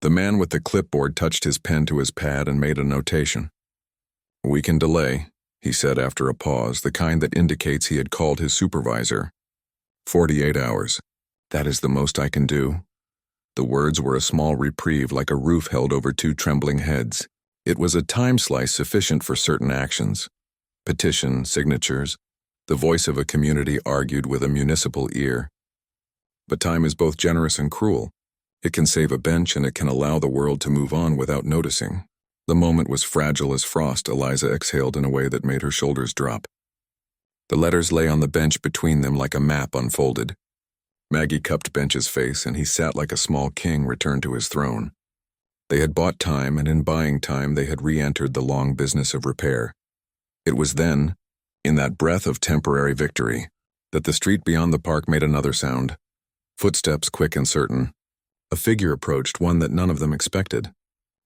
the man with the clipboard touched his pen to his pad and made a notation. "We can delay," he said after a pause, the kind that indicates he had called his supervisor. 48 hours. That is the most I can do." The words were a small reprieve, like a roof held over two trembling heads. It was a time slice sufficient for certain actions. Petition, signatures, the voice of a community argued with a municipal ear. But time is both generous and cruel. It can save a bench and it can allow the world to move on without noticing. The moment was fragile as frost. Eliza exhaled in a way that made her shoulders drop. The letters lay on the bench between them like a map unfolded. Maggie cupped Bench's face, and he sat like a small king returned to his throne. They had bought time, and in buying time they had re-entered the long business of repair. It was then, in that breath of temporary victory, that the street beyond the park made another sound. Footsteps quick and certain. A figure approached, one that none of them expected.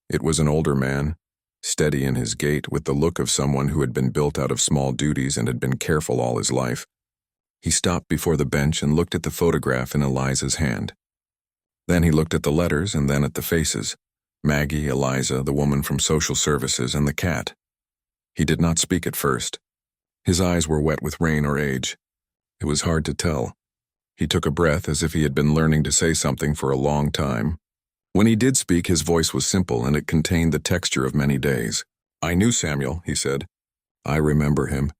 It was an older man, steady in his gait, with the look of someone who had been built out of small duties and had been careful all his life. He stopped before the bench and looked at the photograph in Eliza's hand. Then he looked at the letters and then at the faces. Maggie, Eliza, the woman from social services, and the cat. He did not speak at first. His eyes were wet with rain or age. It was hard to tell. He took a breath as if he had been learning to say something for a long time. When he did speak, his voice was simple and it contained the texture of many days. "I knew Samuel," he said. "I remember him.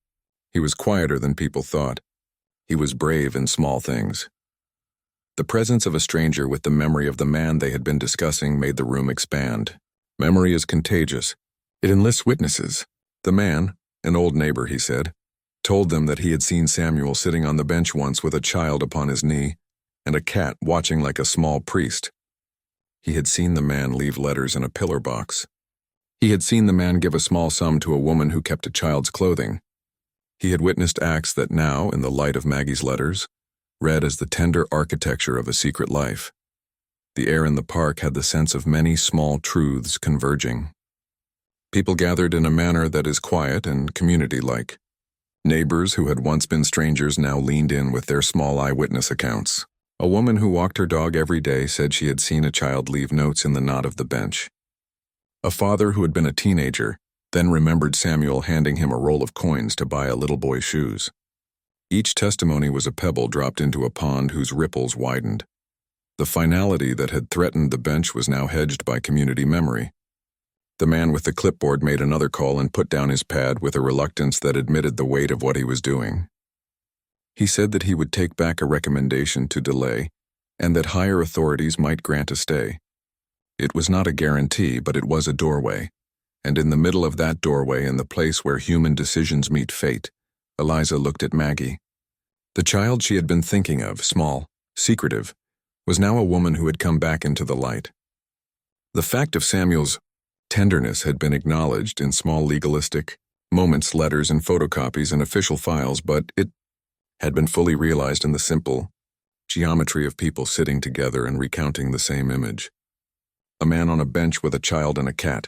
He was quieter than people thought. He was brave in small things." The presence of a stranger with the memory of the man they had been discussing made the room expand. Memory is contagious. It enlists witnesses. The man, an old neighbor, he said, told them that he had seen Samuel sitting on the bench once with a child upon his knee and a cat watching like a small priest. He had seen the man leave letters in a pillar box. He had seen the man give a small sum to a woman who kept a child's clothing. He had witnessed acts that now, in the light of Maggie's letters, read as the tender architecture of a secret life. The air in the park had the sense of many small truths converging. People gathered in a manner that is quiet and community-like. Neighbors who had once been strangers now leaned in with their small eyewitness accounts. A woman who walked her dog every day said she had seen a child leave notes in the knot of the bench. A father who had been a teenager then remembered Samuel handing him a roll of coins to buy a little boy's shoes. Each testimony was a pebble dropped into a pond whose ripples widened. The finality that had threatened the bench was now hedged by community memory. The man with the clipboard made another call and put down his pad with a reluctance that admitted the weight of what he was doing. He said that he would take back a recommendation to delay and that higher authorities might grant a stay. It was not a guarantee, but it was a doorway. And in the middle of that doorway, in the place where human decisions meet fate, Eliza looked at Maggie. The child she had been thinking of, small, secretive, was now a woman who had come back into the light. The fact of Samuel's Tenderness had been acknowledged in small legalistic moments, letters and photocopies and official files, but it had been fully realized in the simple geometry of people sitting together and recounting the same image. A man on a bench with a child and a cat.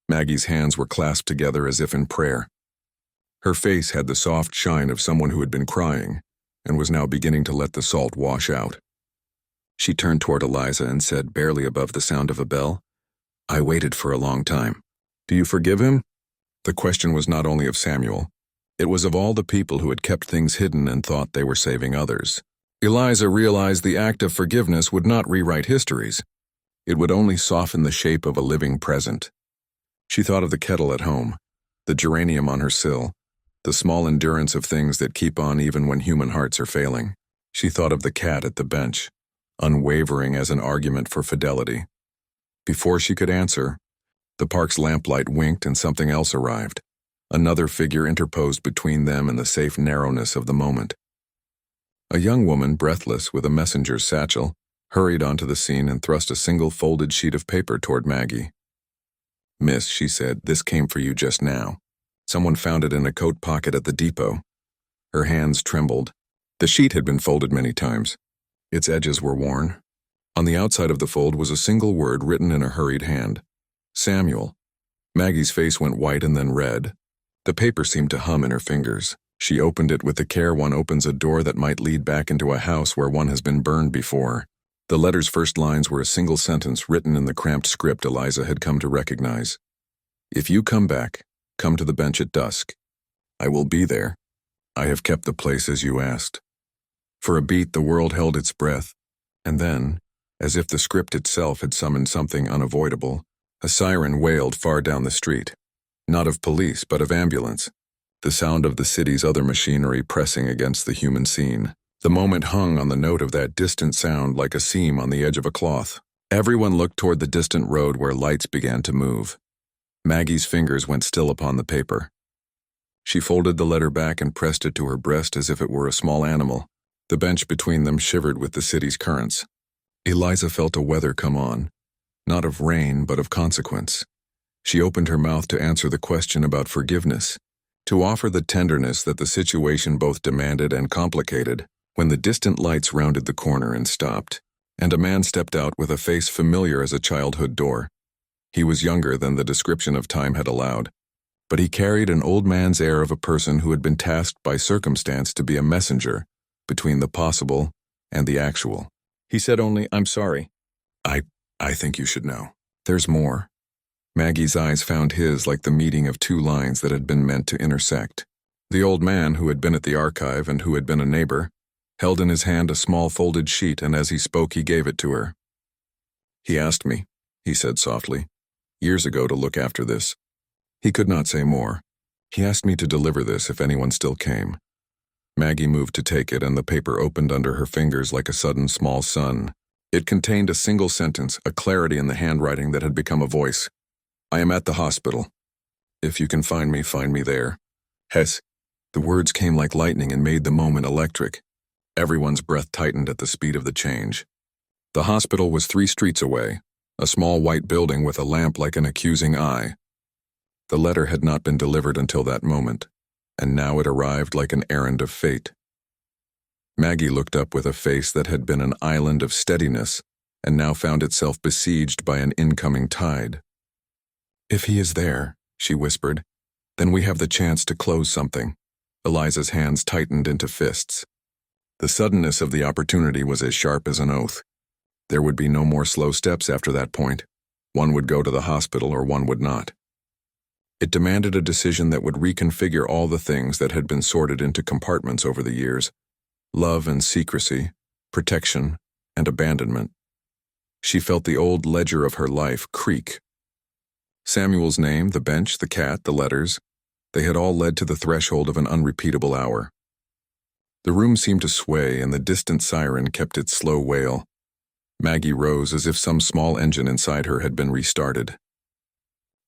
Maggie's hands were clasped together as if in prayer. Her face had the soft shine of someone who had been crying and was now beginning to let the salt wash out. She turned toward Eliza and said, barely above the sound of a bell, "I waited for a long time. Do you forgive him?" The question was not only of Samuel. It was of all the people who had kept things hidden and thought they were saving others. Eliza realized the act of forgiveness would not rewrite histories. It would only soften the shape of a living present. She thought of the kettle at home, the geranium on her sill, the small endurance of things that keep on even when human hearts are failing. She thought of the cat at the bench, unwavering as an argument for fidelity. Before she could answer, the park's lamplight winked and something else arrived. Another figure interposed between them and the safe narrowness of the moment. A young woman, breathless with a messenger's satchel, hurried onto the scene and thrust a single folded sheet of paper toward Maggie. "Miss," she said, "this came for you just now. Someone found it in a coat pocket at the depot." Her hands trembled. The sheet had been folded many times. Its edges were worn. On the outside of the fold was a single word written in a hurried hand. "Samuel." Maggie's face went white and then red. The paper seemed to hum in her fingers. She opened it with the care one opens a door that might lead back into a house where one has been burned before. The letter's first lines were a single sentence written in the cramped script Eliza had come to recognize. "If you come back, come to the bench at dusk. I will be there. I have kept the place as you asked." For a beat, the world held its breath, and then, as if the script itself had summoned something unavoidable, a siren wailed far down the street. Not of police, but of ambulance. The sound of the city's other machinery pressing against the human scene. The moment hung on the note of that distant sound like a seam on the edge of a cloth. Everyone looked toward the distant road where lights began to move. Maggie's fingers went still upon the paper. She folded the letter back and pressed it to her breast as if it were a small animal. The bench between them shivered with the city's currents. Eliza felt a weather come on, not of rain but of consequence. She opened her mouth to answer the question about forgiveness, to offer the tenderness that the situation both demanded and complicated, when the distant lights rounded the corner and stopped, and a man stepped out with a face familiar as a childhood door. He was younger than the description of time had allowed, but he carried an old man's air of a person who had been tasked by circumstance to be a messenger between the possible and the actual. He said only, "I'm sorry." I think you should know. There's more." Maggie's eyes found his like the meeting of two lines that had been meant to intersect. The old man, who had been at the archive and who had been a neighbor, held in his hand a small folded sheet, and as he spoke he gave it to her. "He asked me," he said softly, "years ago to look after this." He could not say more. "He asked me to deliver this if anyone still came." Maggie moved to take it, and the paper opened under her fingers like a sudden small sun. It contained a single sentence, a clarity in the handwriting that had become a voice. "I am at the hospital. If you can find me there. Hess." The words came like lightning and made the moment electric. Everyone's breath tightened at the speed of the change. The hospital was 3 streets away, a small white building with a lamp like an accusing eye. The letter had not been delivered until that moment, and now it arrived like an errand of fate. Maggie looked up with a face that had been an island of steadiness and now found itself besieged by an incoming tide. "If he is there," she whispered, "then we have the chance to close something." Eliza's hands tightened into fists. The suddenness of the opportunity was as sharp as an oath. There would be no more slow steps after that point. One would go to the hospital or one would not. It demanded a decision that would reconfigure all the things that had been sorted into compartments over the years: love and secrecy, protection and abandonment. She felt the old ledger of her life creak. Samuel's name, the bench, the cat, the letters, they had all led to the threshold of an unrepeatable hour. The room seemed to sway, and the distant siren kept its slow wail. Maggie rose as if some small engine inside her had been restarted.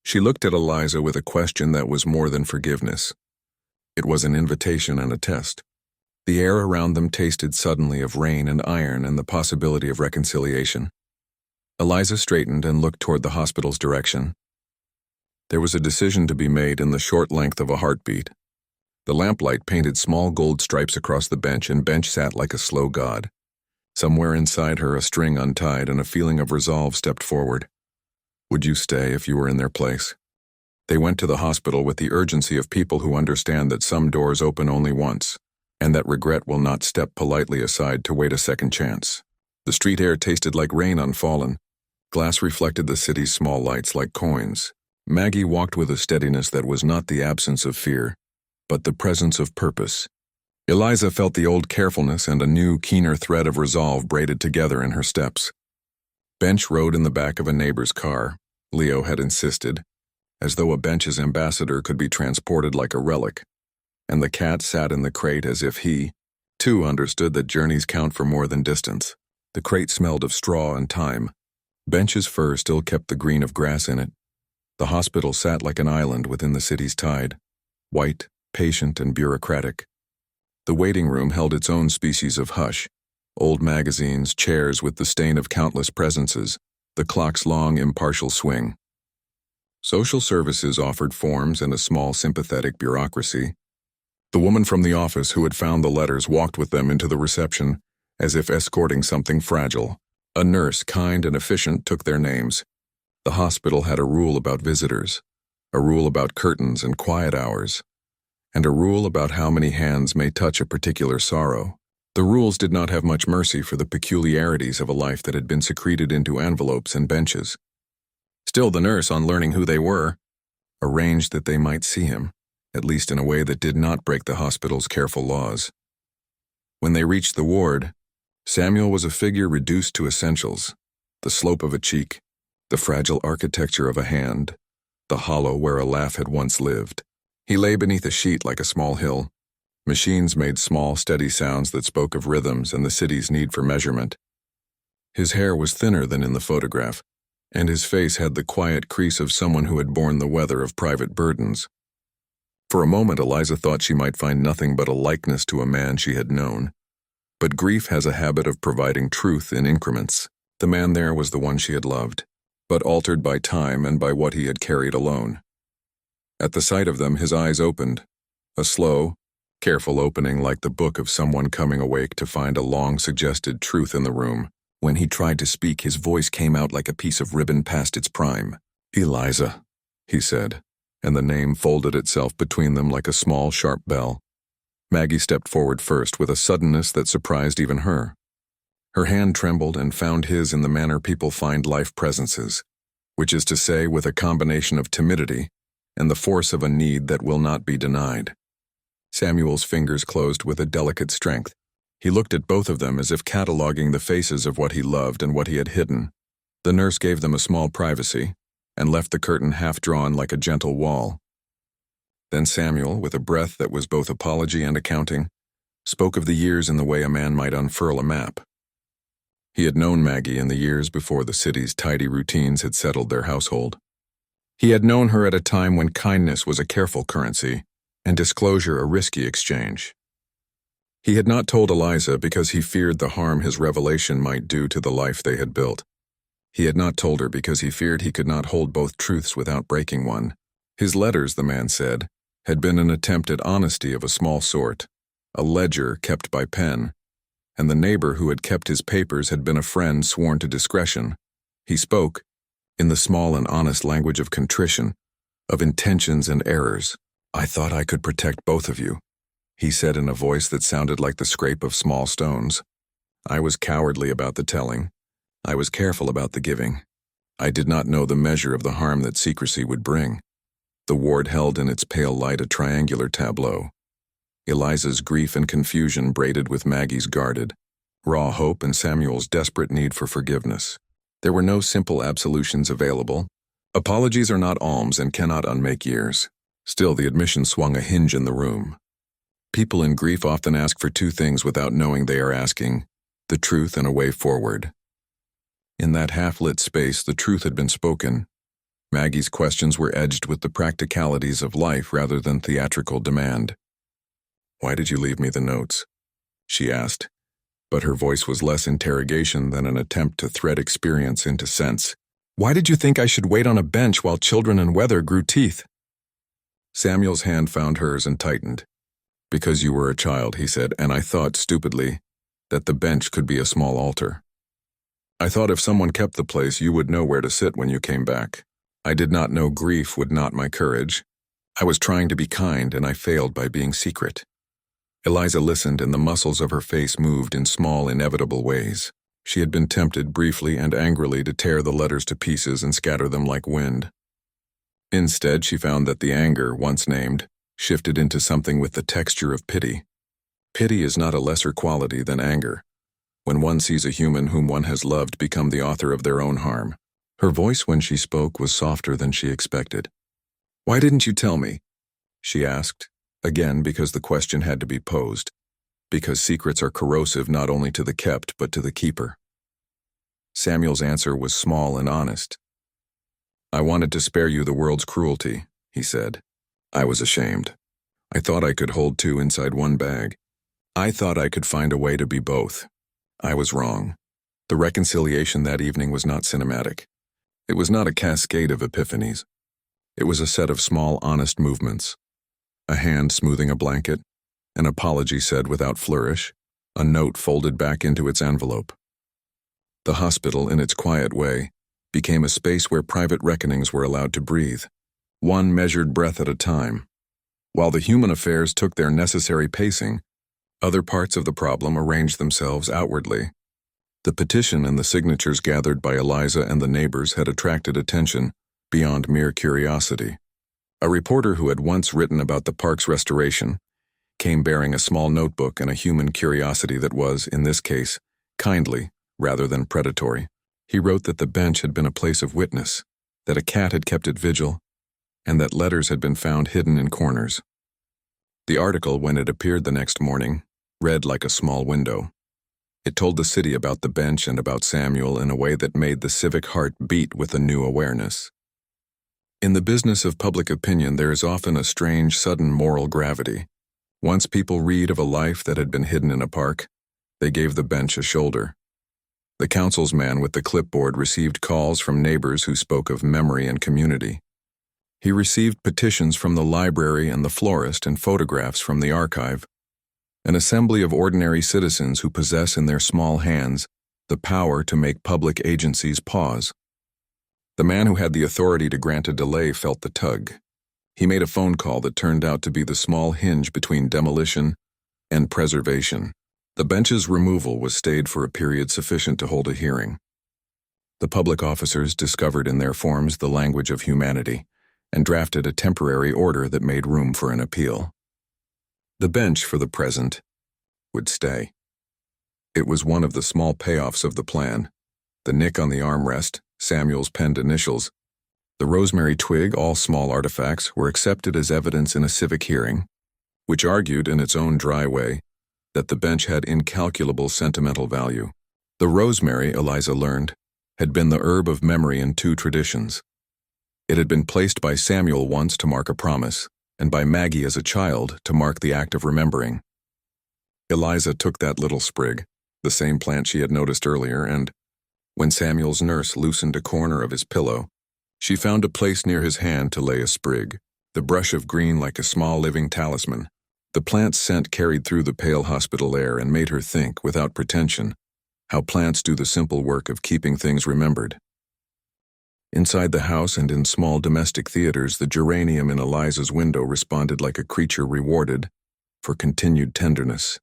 She looked at Eliza with a question that was more than forgiveness. It was an invitation and a test. The air around them tasted suddenly of rain and iron and the possibility of reconciliation. Eliza straightened and looked toward the hospital's direction. There was a decision to be made in the short length of a heartbeat. The lamplight painted small gold stripes across the bench, and bench sat like a slow god. Somewhere inside her, a string untied, and a feeling of resolve stepped forward. Would you stay if you were in their place? They went to the hospital with the urgency of people who understand that some doors open only once, and that regret will not step politely aside to wait a second chance. The street air tasted like rain on fallen. Glass reflected the city's small lights like coins. Maggie walked with a steadiness that was not the absence of fear, but the presence of purpose. Eliza felt the old carefulness and a new, keener thread of resolve braided together in her steps. Bench rode in the back of a neighbor's car, Leo had insisted, as though a Bench's ambassador could be transported like a relic, and the cat sat in the crate as if he, too, understood that journeys count for more than distance. The crate smelled of straw and thyme. Bench's fur still kept the green of grass in it. The hospital sat like an island within the city's tide, white, patient, and bureaucratic. The waiting room held its own species of hush, old magazines, chairs with the stain of countless presences, the clock's long, impartial swing. Social services offered forms and a small, sympathetic bureaucracy. The woman from the office who had found the letters walked with them into the reception, as if escorting something fragile. A nurse, kind and efficient, took their names. The hospital had a rule about visitors, a rule about curtains and quiet hours, and a rule about how many hands may touch a particular sorrow. The rules did not have much mercy for the peculiarities of a life that had been secreted into envelopes and benches. Still, the nurse, on learning who they were, arranged that they might see him, at least in a way that did not break the hospital's careful laws. When they reached the ward, Samuel was a figure reduced to essentials: the slope of a cheek, the fragile architecture of a hand, the hollow where a laugh had once lived. He lay beneath a sheet like a small hill. Machines made small, steady sounds that spoke of rhythms and the city's need for measurement. His hair was thinner than in the photograph, and his face had the quiet crease of someone who had borne the weather of private burdens. For a moment, Eliza thought she might find nothing but a likeness to a man she had known. But grief has a habit of providing truth in increments. The man there was the one she had loved, but altered by time and by what he had carried alone. At the sight of them, his eyes opened, a slow, careful opening like the book of someone coming awake to find a long-suggested truth in the room. When he tried to speak, his voice came out like a piece of ribbon past its prime. "Eliza," he said, and the name folded itself between them like a small, sharp bell. Maggie stepped forward first with a suddenness that surprised even her. Her hand trembled and found his in the manner people find life presences, which is to say, with a combination of timidity and the force of a need that will not be denied. Samuel's fingers closed with a delicate strength. He looked at both of them as if cataloging the faces of what he loved and what he had hidden. The nurse gave them a small privacy and left the curtain half drawn like a gentle wall. Then Samuel, with a breath that was both apology and accounting, spoke of the years in the way a man might unfurl a map. He had known Maggie in the years before the city's tidy routines had settled their household. He had known her at a time when kindness was a careful currency and disclosure a risky exchange. He had not told Eliza because he feared the harm his revelation might do to the life they had built. He had not told her because he feared he could not hold both truths without breaking one. His letters, the man said, had been an attempt at honesty of a small sort, a ledger kept by pen, and the neighbor who had kept his papers had been a friend sworn to discretion. He spoke, in the small and honest language of contrition, of intentions and errors. "I thought I could protect both of you," he said in a voice that sounded like the scrape of small stones. "I was cowardly about the telling. I was careful about the giving. I did not know the measure of the harm that secrecy would bring." The ward held in its pale light a triangular tableau. Eliza's grief and confusion braided with Maggie's guarded, raw hope and Samuel's desperate need for forgiveness. There were no simple absolutions available. Apologies are not alms and cannot unmake years. Still, the admission swung a hinge in the room. People in grief often ask for two things without knowing they are asking: the truth and a way forward. In that half-lit space, the truth had been spoken. Maggie's questions were edged with the practicalities of life rather than theatrical demand. "Why did you leave me the notes?" she asked, but her voice was less interrogation than an attempt to thread experience into sense. Why did you think I should wait on a bench while children and weather grew teeth? Samuel's hand found hers and tightened. Because you were a child, he said, and I thought, stupidly, that the bench could be a small altar. I thought if someone kept the place, you would know where to sit when you came back. I did not know grief would knot my courage. I was trying to be kind, and I failed by being secret. Eliza listened, and the muscles of her face moved in small, inevitable ways. She had been tempted briefly and angrily to tear the letters to pieces and scatter them like wind. Instead, she found that the anger, once named, shifted into something with the texture of pity. Pity is not a lesser quality than anger. When one sees a human whom one has loved become the author of their own harm. Her voice when she spoke was softer than she expected. Why didn't you tell me? She asked, again because the question had to be posed. Because secrets are corrosive not only to the kept but to the keeper. Samuel's answer was small and honest. I wanted to spare you the world's cruelty, he said. I was ashamed. I thought I could hold two inside one bag. I thought I could find a way to be both. I was wrong. The reconciliation that evening was not cinematic. It was not a cascade of epiphanies. It was a set of small, honest movements. A hand smoothing a blanket, an apology said without flourish, a note folded back into its envelope. The hospital, in its quiet way, became a space where private reckonings were allowed to breathe, one measured breath at a time. While the human affairs took their necessary pacing, other parts of the problem arranged themselves outwardly. The petition and the signatures gathered by Eliza and the neighbors had attracted attention beyond mere curiosity. A reporter who had once written about the park's restoration came bearing a small notebook and a human curiosity that was, in this case, kindly rather than predatory. He wrote that the bench had been a place of witness, that a cat had kept it vigil, and that letters had been found hidden in corners. The article, when it appeared the next morning, read like a small window. It told the city about the bench and about Samuel in a way that made the civic heart beat with a new awareness. In the business of public opinion, there is often a strange, sudden moral gravity. Once people read of a life that had been hidden in a park, they gave the bench a shoulder. The council's man with the clipboard received calls from neighbors who spoke of memory and community. He received petitions from the library and the florist and photographs from the archive, an assembly of ordinary citizens who possess in their small hands the power to make public agencies pause. The man who had the authority to grant a delay felt the tug. He made a phone call that turned out to be the small hinge between demolition and preservation. The bench's removal was stayed for a period sufficient to hold a hearing. The public officers discovered in their forms the language of humanity and drafted a temporary order that made room for an appeal. The bench, for the present, would stay. It was one of the small payoffs of the plan. The nick on the armrest, Samuel's penned initials, the rosemary twig, all small artifacts, were accepted as evidence in a civic hearing, which argued in its own dry way that the bench had incalculable sentimental value. The rosemary, Eliza learned, had been the herb of memory in two traditions. It had been placed by Samuel once to mark a promise, and by Maggie as a child to mark the act of remembering. Eliza took that little sprig, the same plant she had noticed earlier, and, when Samuel's nurse loosened a corner of his pillow, she found a place near his hand to lay a sprig, the brush of green like a small living talisman. The plant's scent carried through the pale hospital air and made her think, without pretension, how plants do the simple work of keeping things remembered. Inside the house and in small domestic theaters, the geranium in Eliza's window responded like a creature rewarded for continued tenderness.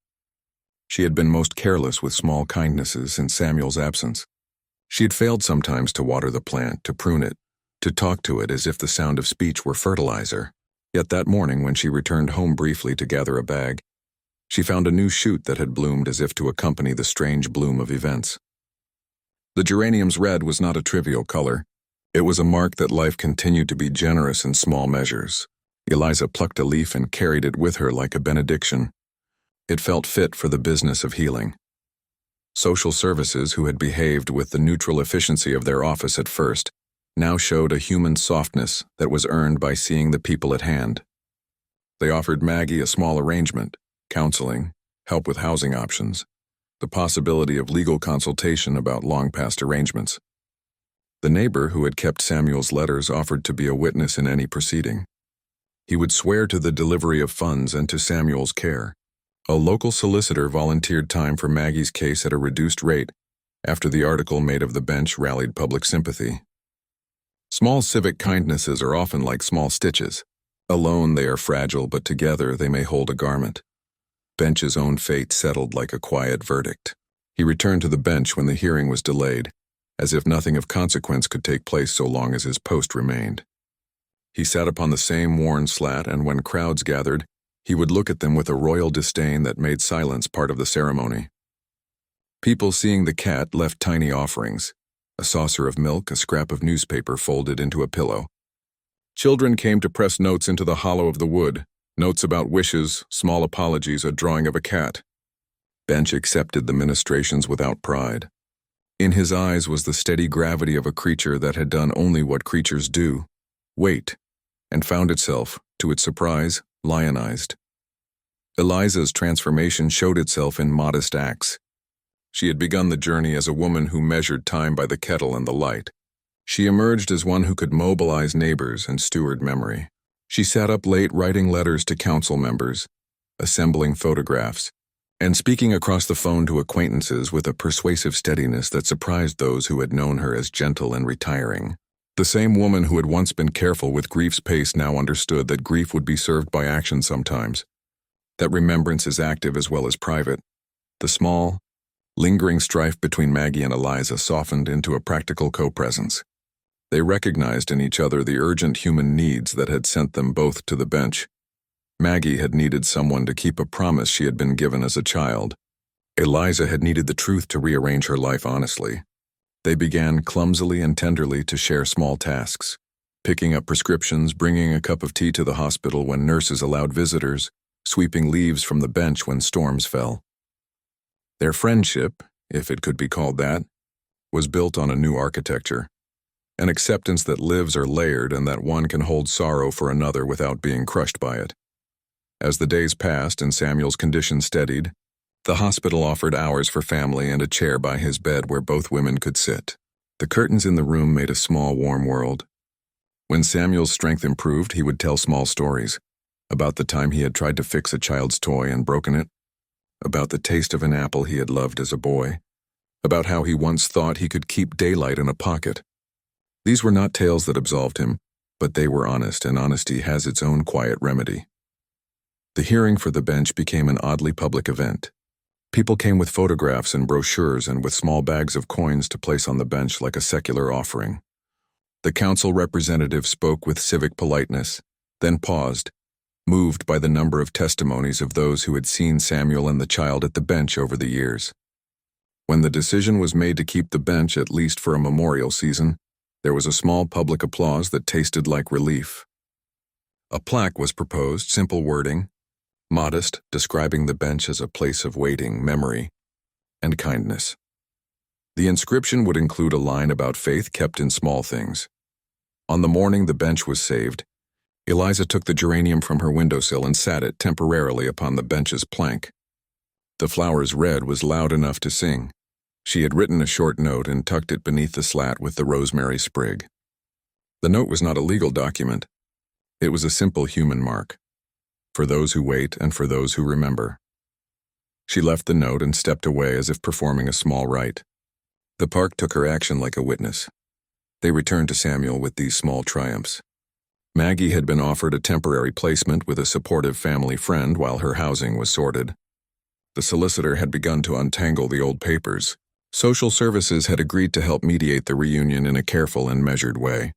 She had been most careless with small kindnesses in Samuel's absence. She had failed sometimes to water the plant, to prune it, to talk to it as if the sound of speech were fertilizer. Yet that morning, when she returned home briefly to gather a bag, she found a new shoot that had bloomed as if to accompany the strange bloom of events. The geranium's red was not a trivial color. It was a mark that life continued to be generous in small measures. Eliza plucked a leaf and carried it with her like a benediction. It felt fit for the business of healing. Social services, who had behaved with the neutral efficiency of their office at first, now showed a human softness that was earned by seeing the people at hand. They offered Maggie a small arrangement, counseling, help with housing options, the possibility of legal consultation about long-past arrangements. The neighbor who had kept Samuel's letters offered to be a witness in any proceeding. He would swear to the delivery of funds and to Samuel's care. A local solicitor volunteered time for Maggie's case at a reduced rate after the article made of the bench rallied public sympathy. Small civic kindnesses are often like small stitches. Alone they are fragile, but together they may hold a garment. Bench's own fate settled like a quiet verdict. He returned to the bench when the hearing was delayed, as if nothing of consequence could take place so long as his post remained. He sat upon the same worn slat, and when crowds gathered, he would look at them with a royal disdain that made silence part of the ceremony. People seeing the cat left tiny offerings: a saucer of milk, a scrap of newspaper folded into a pillow. Children came to press notes into the hollow of the wood, notes about wishes, small apologies, a drawing of a cat. Bench accepted the ministrations without pride. In his eyes was the steady gravity of a creature that had done only what creatures do: wait, and found itself, to its surprise, lionized. Eliza's transformation showed itself in modest acts. She had begun the journey as a woman who measured time by the kettle and the light. She emerged as one who could mobilize neighbors and steward memory. She sat up late writing letters to council members, assembling photographs, and speaking across the phone to acquaintances with a persuasive steadiness that surprised those who had known her as gentle and retiring. The same woman who had once been careful with grief's pace now understood that grief would be served by action sometimes, that remembrance is active as well as private. The small, lingering strife between Maggie and Eliza softened into a practical co-presence. They recognized in each other the urgent human needs that had sent them both to the bench. Maggie had needed someone to keep a promise she had been given as a child. Eliza had needed the truth to rearrange her life honestly. They began clumsily and tenderly to share small tasks, picking up prescriptions, bringing a cup of tea to the hospital when nurses allowed visitors, sweeping leaves from the bench when storms fell. Their friendship, if it could be called that, was built on a new architecture, an acceptance that lives are layered and that one can hold sorrow for another without being crushed by it. As the days passed and Samuel's condition steadied, the hospital offered hours for family and a chair by his bed where both women could sit. The curtains in the room made a small, warm world. When Samuel's strength improved, he would tell small stories about the time he had tried to fix a child's toy and broken it, about the taste of an apple he had loved as a boy, about how he once thought he could keep daylight in a pocket. These were not tales that absolved him, but they were honest, and honesty has its own quiet remedy. The hearing for the bench became an oddly public event. People came with photographs and brochures and with small bags of coins to place on the bench like a secular offering. The council representative spoke with civic politeness, then paused, moved by the number of testimonies of those who had seen Samuel and the child at the bench over the years. When the decision was made to keep the bench at least for a memorial season, there was a small public applause that tasted like relief. A plaque was proposed, simple wording, modest, describing the bench as a place of waiting, memory, and kindness. The inscription would include a line about faith kept in small things. On the morning the bench was saved, Eliza took the geranium from her windowsill and sat it temporarily upon the bench's plank. The flower's red was loud enough to sing. She had written a short note and tucked it beneath the slat with the rosemary sprig. The note was not a legal document. It was a simple human mark, for those who wait and for those who remember. She left the note and stepped away as if performing a small rite. The park took her action like a witness. They returned to Samuel with these small triumphs. Maggie had been offered a temporary placement with a supportive family friend while her housing was sorted. The solicitor had begun to untangle the old papers. Social services had agreed to help mediate the reunion in a careful and measured way.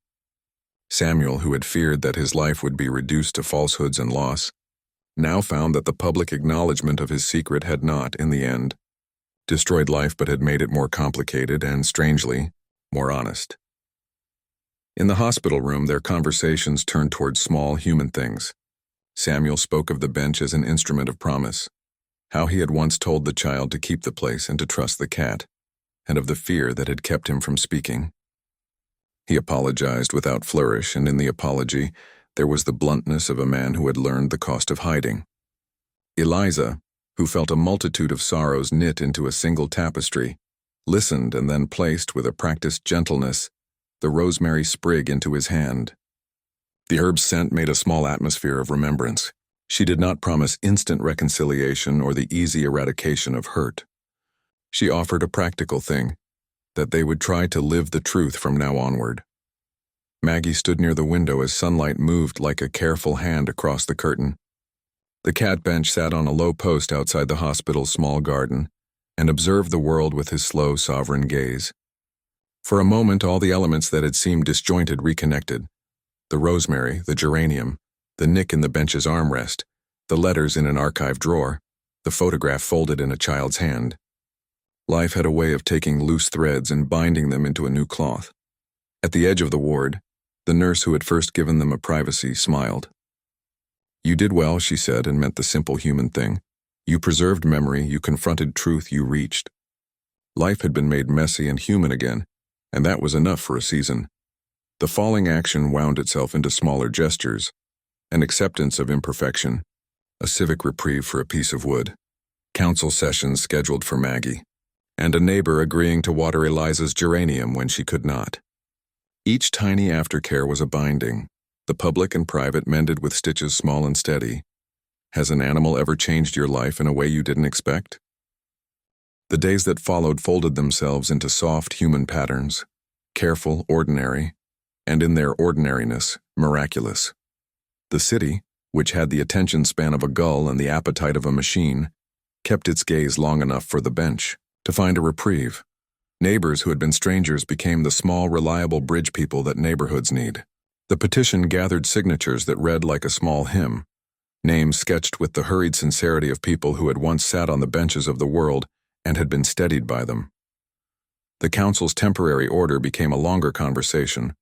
Samuel, who had feared that his life would be reduced to falsehoods and loss, now found that the public acknowledgement of his secret had not, in the end, destroyed life but had made it more complicated and, strangely, more honest. In the hospital room, their conversations turned toward small human things. Samuel spoke of the bench as an instrument of promise, how he had once told the child to keep the place and to trust the cat, and of the fear that had kept him from speaking. He apologized without flourish, and in the apology, there was the bluntness of a man who had learned the cost of hiding. Eliza, who felt a multitude of sorrows knit into a single tapestry, listened and then placed with a practiced gentleness the rosemary sprig into his hand. The herb's scent made a small atmosphere of remembrance. She did not promise instant reconciliation or the easy eradication of hurt. She offered a practical thing, that they would try to live the truth from now onward. Maggie stood near the window as sunlight moved like a careful hand across the curtain. The cat bench sat on a low post outside the hospital's small garden and observed the world with his slow, sovereign gaze. For a moment, all the elements that had seemed disjointed reconnected. The rosemary, the geranium, the nick in the bench's armrest, the letters in an archive drawer, the photograph folded in a child's hand. Life had a way of taking loose threads and binding them into a new cloth. At the edge of the ward, the nurse who had first given them a privacy smiled. "You did well," she said, and meant the simple human thing. "You preserved memory, you confronted truth, you reached." Life had been made messy and human again, and that was enough for a season. The falling action wound itself into smaller gestures, an acceptance of imperfection, a civic reprieve for a piece of wood, council sessions scheduled for Maggie, and a neighbor agreeing to water Eliza's geranium when she could not. Each tiny aftercare was a binding, the public and private mended with stitches small and steady. Has an animal ever changed your life in a way you didn't expect? The days that followed folded themselves into soft human patterns, careful, ordinary, and in their ordinariness, miraculous. The city, which had the attention span of a gull and the appetite of a machine, kept its gaze long enough for the bench to find a reprieve. Neighbors who had been strangers became the small, reliable bridge people that neighborhoods need. The petition gathered signatures that read like a small hymn, names sketched with the hurried sincerity of people who had once sat on the benches of the world and had been steadied by them. The council's temporary order became a longer conversation.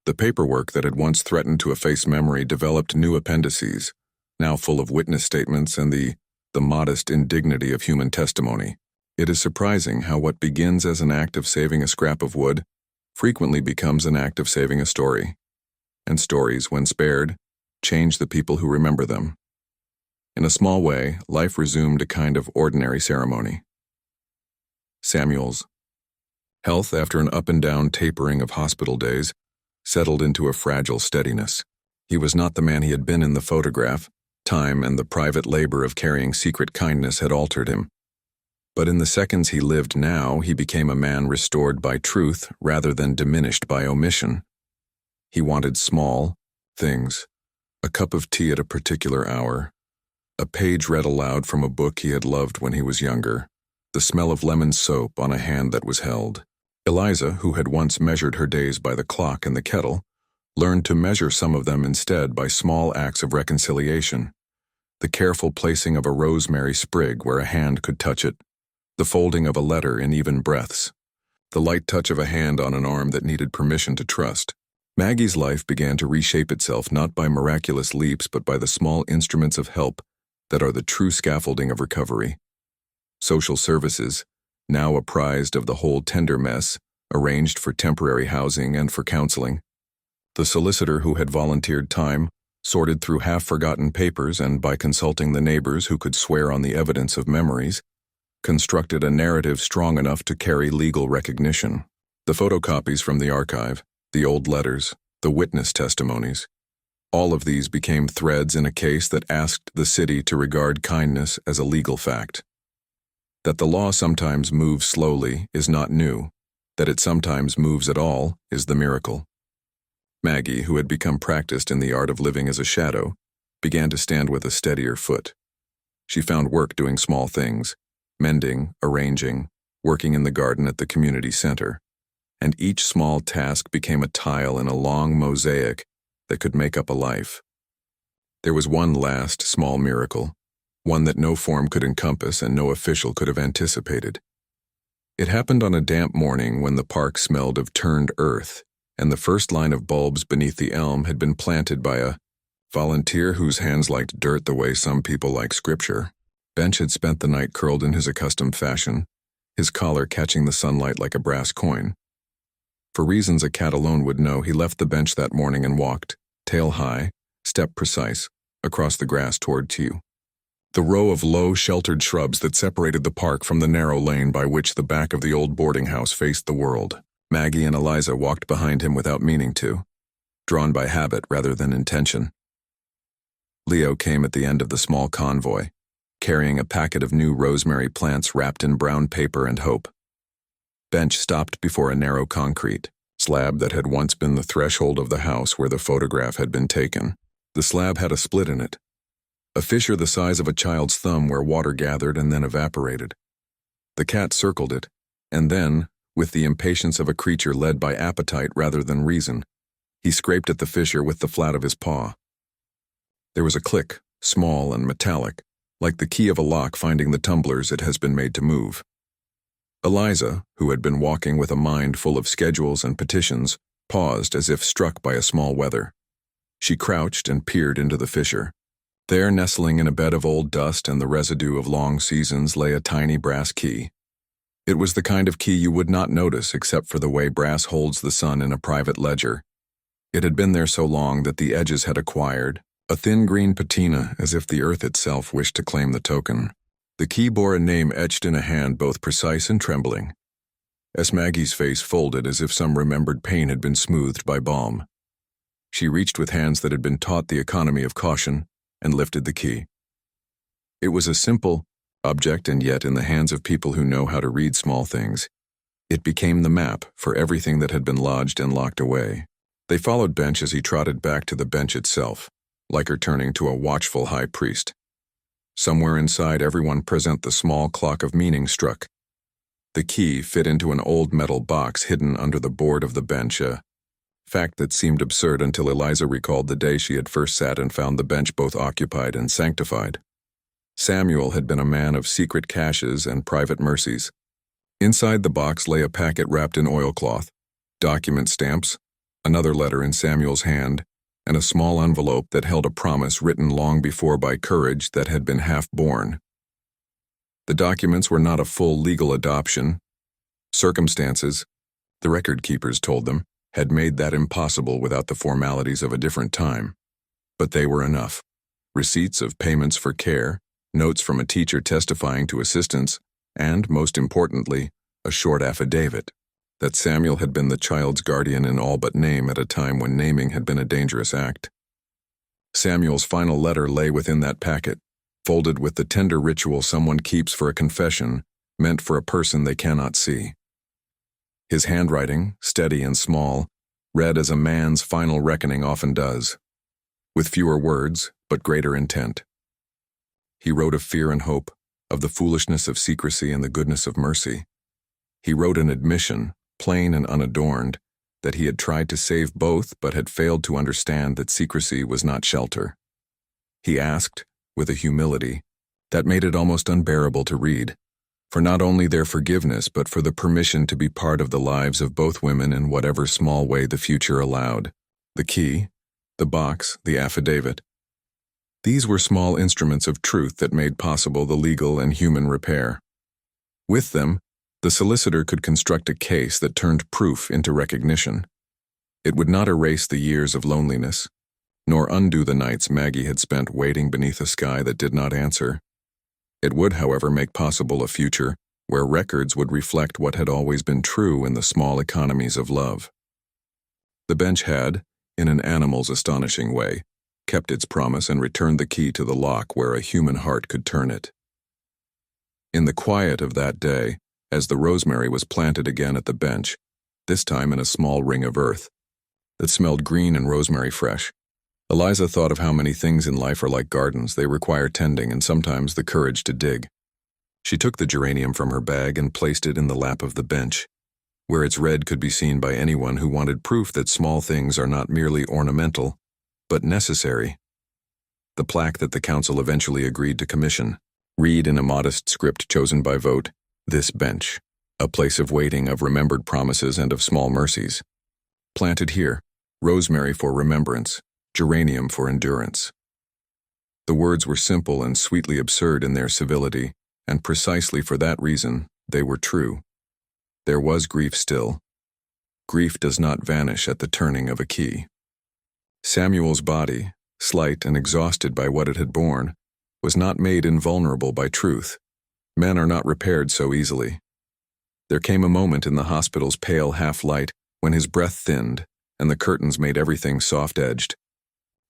The paperwork that had once threatened to efface memory developed new appendices, now full of witness statements and the modest indignity of human testimony. It is surprising how what begins as an act of saving a scrap of wood frequently becomes an act of saving a story. And stories, when spared, change the people who remember them. In a small way, life resumed a kind of ordinary ceremony. Samuel's health, after an up-and-down tapering of hospital days, settled into a fragile steadiness. He was not the man he had been in the photograph. Time and the private labor of carrying secret kindness had altered him. But in the seconds he lived now, he became a man restored by truth rather than diminished by omission. He wanted small things, a cup of tea at a particular hour, a page read aloud from a book he had loved when he was younger, the smell of lemon soap on a hand that was held. Eliza, who had once measured her days by the clock and the kettle, learned to measure some of them instead by small acts of reconciliation. The careful placing of a rosemary sprig where a hand could touch it, the folding of a letter in even breaths, the light touch of a hand on an arm that needed permission to trust. Maggie's life began to reshape itself not by miraculous leaps but by the small instruments of help that are the true scaffolding of recovery. Social services, now apprised of the whole tender mess, arranged for temporary housing and for counseling. The solicitor who had volunteered time sorted through half-forgotten papers and, by consulting the neighbors who could swear on the evidence of memories, constructed a narrative strong enough to carry legal recognition. The photocopies from the archive, the old letters, the witness testimonies, all of these became threads in a case that asked the city to regard kindness as a legal fact. That the law sometimes moves slowly is not new. That it sometimes moves at all is the miracle. Maggie, who had become practiced in the art of living as a shadow, began to stand with a steadier foot. She found work doing small things, mending, arranging, working in the garden at the community center, and each small task became a tile in a long mosaic that could make up a life. There was one last small miracle, one that no form could encompass and no official could have anticipated. It happened on a damp morning when the park smelled of turned earth, and the first line of bulbs beneath the elm had been planted by a volunteer whose hands liked dirt the way some people like scripture. Bench had spent the night curled in his accustomed fashion, his collar catching the sunlight like a brass coin. For reasons a cat alone would know, he left the bench that morning and walked, tail high, step precise, across the grass toward Tew. The row of low, sheltered shrubs that separated the park from the narrow lane by which the back of the old boarding house faced the world. Maggie and Eliza walked behind him without meaning to, drawn by habit rather than intention. Leo came at the end of the small convoy, carrying a packet of new rosemary plants wrapped in brown paper and hope. Bench stopped before a narrow concrete slab that had once been the threshold of the house where the photograph had been taken. The slab had a split in it, a fissure the size of a child's thumb where water gathered and then evaporated. The cat circled it, and then, with the impatience of a creature led by appetite rather than reason, he scraped at the fissure with the flat of his paw. There was a click, small and metallic, like the key of a lock finding the tumblers it has been made to move. Eliza, who had been walking with a mind full of schedules and petitions, paused as if struck by a small wether. She crouched and peered into the fissure. There, nestling in a bed of old dust and the residue of long seasons, lay a tiny brass key. It was the kind of key you would not notice except for the way brass holds the sun in a private ledger. It had been there so long that the edges had acquired a thin green patina, as if the earth itself wished to claim the token. The key bore a name etched in a hand both precise and trembling. As Maggie's face folded as if some remembered pain had been smoothed by balm. She reached with hands that had been taught the economy of caution and lifted the key. It was a simple object, and yet in the hands of people who know how to read small things, it became the map for everything that had been lodged and locked away. They followed Bench as he trotted back to the bench itself, like returning to a watchful high priest. Somewhere inside everyone present the small clock of meaning struck. The key fit into an old metal box hidden under the board of the bench, a fact that seemed absurd until Eliza recalled the day she had first sat and found the bench both occupied and sanctified. Samuel had been a man of secret caches and private mercies. Inside the box lay a packet wrapped in oilcloth, document stamps, another letter in Samuel's hand, and a small envelope that held a promise written long before by courage that had been half born. The documents were not a full legal adoption. Circumstances, the record keepers told them, had made that impossible without the formalities of a different time. But they were enough. Receipts of payments for care, notes from a teacher testifying to assistance, and, most importantly, a short affidavit that Samuel had been the child's guardian in all but name at a time when naming had been a dangerous act. Samuel's final letter lay within that packet, folded with the tender ritual someone keeps for a confession meant for a person they cannot see. His handwriting, steady and small, read as a man's final reckoning often does, with fewer words but greater intent. He wrote of fear and hope, of the foolishness of secrecy and the goodness of mercy. He wrote an admission, plain and unadorned, that he had tried to save both but had failed to understand that secrecy was not shelter. He asked, with a humility that made it almost unbearable to read, for not only their forgiveness but for the permission to be part of the lives of both women in whatever small way the future allowed. The key, the box, the affidavit. These were small instruments of truth that made possible the legal and human repair. With them, the solicitor could construct a case that turned proof into recognition. It would not erase the years of loneliness, nor undo the nights Maggie had spent waiting beneath a sky that did not answer. It would, however, make possible a future where records would reflect what had always been true in the small economies of love. The bench had, in an animal's astonishing way, kept its promise and returned the key to the lock where a human heart could turn it. In the quiet of that day, as the rosemary was planted again at the bench, this time in a small ring of earth that smelled green and rosemary fresh, Eliza thought of how many things in life are like gardens. They require tending and sometimes the courage to dig. She took the geranium from her bag and placed it in the lap of the bench, where its red could be seen by anyone who wanted proof that small things are not merely ornamental, but necessary. The plaque that the council eventually agreed to commission read in a modest script chosen by vote, "This bench, a place of waiting, of remembered promises and of small mercies. Planted here, rosemary for remembrance, geranium for endurance." The words were simple and sweetly absurd in their civility, and precisely for that reason, they were true. There was grief still. Grief does not vanish at the turning of a key. Samuel's body, slight and exhausted by what it had borne, was not made invulnerable by truth. Men are not repaired so easily. There came a moment in the hospital's pale half-light when his breath thinned and the curtains made everything soft-edged.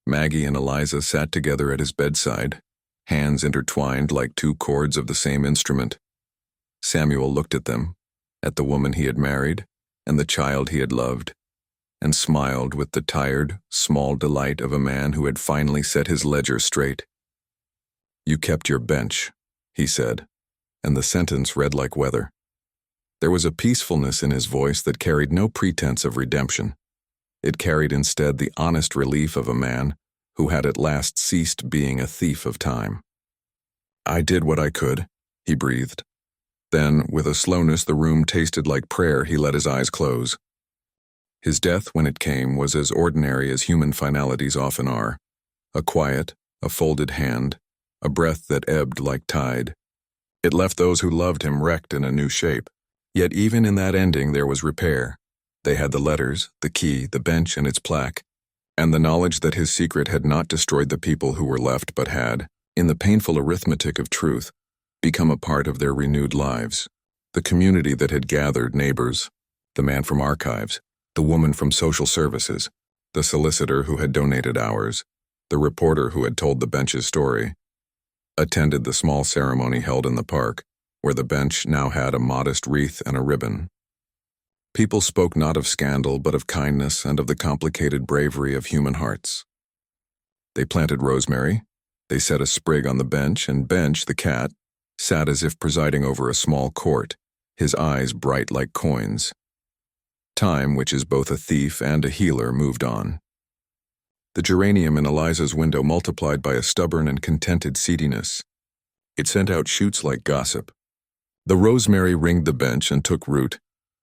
Maggie and Eliza sat together at his bedside, hands intertwined like two chords of the same instrument. Samuel looked at them, at the woman he had married and the child he had loved, and smiled with the tired, small delight of a man who had finally set his ledger straight. "You kept your bench," he said, and the sentence read like weather. There was a peacefulness in his voice that carried no pretense of redemption. It carried instead the honest relief of a man who had at last ceased being a thief of time. "I did what I could," he breathed. Then, with a slowness the room tasted like prayer, he let his eyes close. His death, when it came, was as ordinary as human finalities often are. A quiet, a folded hand, a breath that ebbed like tide. It left those who loved him wrecked in a new shape. Yet even in that ending there was repair. They had the letters, the key, the bench and its plaque, and the knowledge that his secret had not destroyed the people who were left but had, in the painful arithmetic of truth, become a part of their renewed lives. The community that had gathered, neighbors, the man from archives, the woman from social services, the solicitor who had donated hours, the reporter who had told the bench's story, attended the small ceremony held in the park, where the bench now had a modest wreath and a ribbon. People spoke not of scandal but of kindness and of the complicated bravery of human hearts. They planted rosemary, they set a sprig on the bench, and Bench, the cat, sat as if presiding over a small court, his eyes bright like coins. Time, which is both a thief and a healer, moved on. The geranium in Eliza's window multiplied by a stubborn and contented seediness. It sent out shoots like gossip. The rosemary ringed the bench and took root,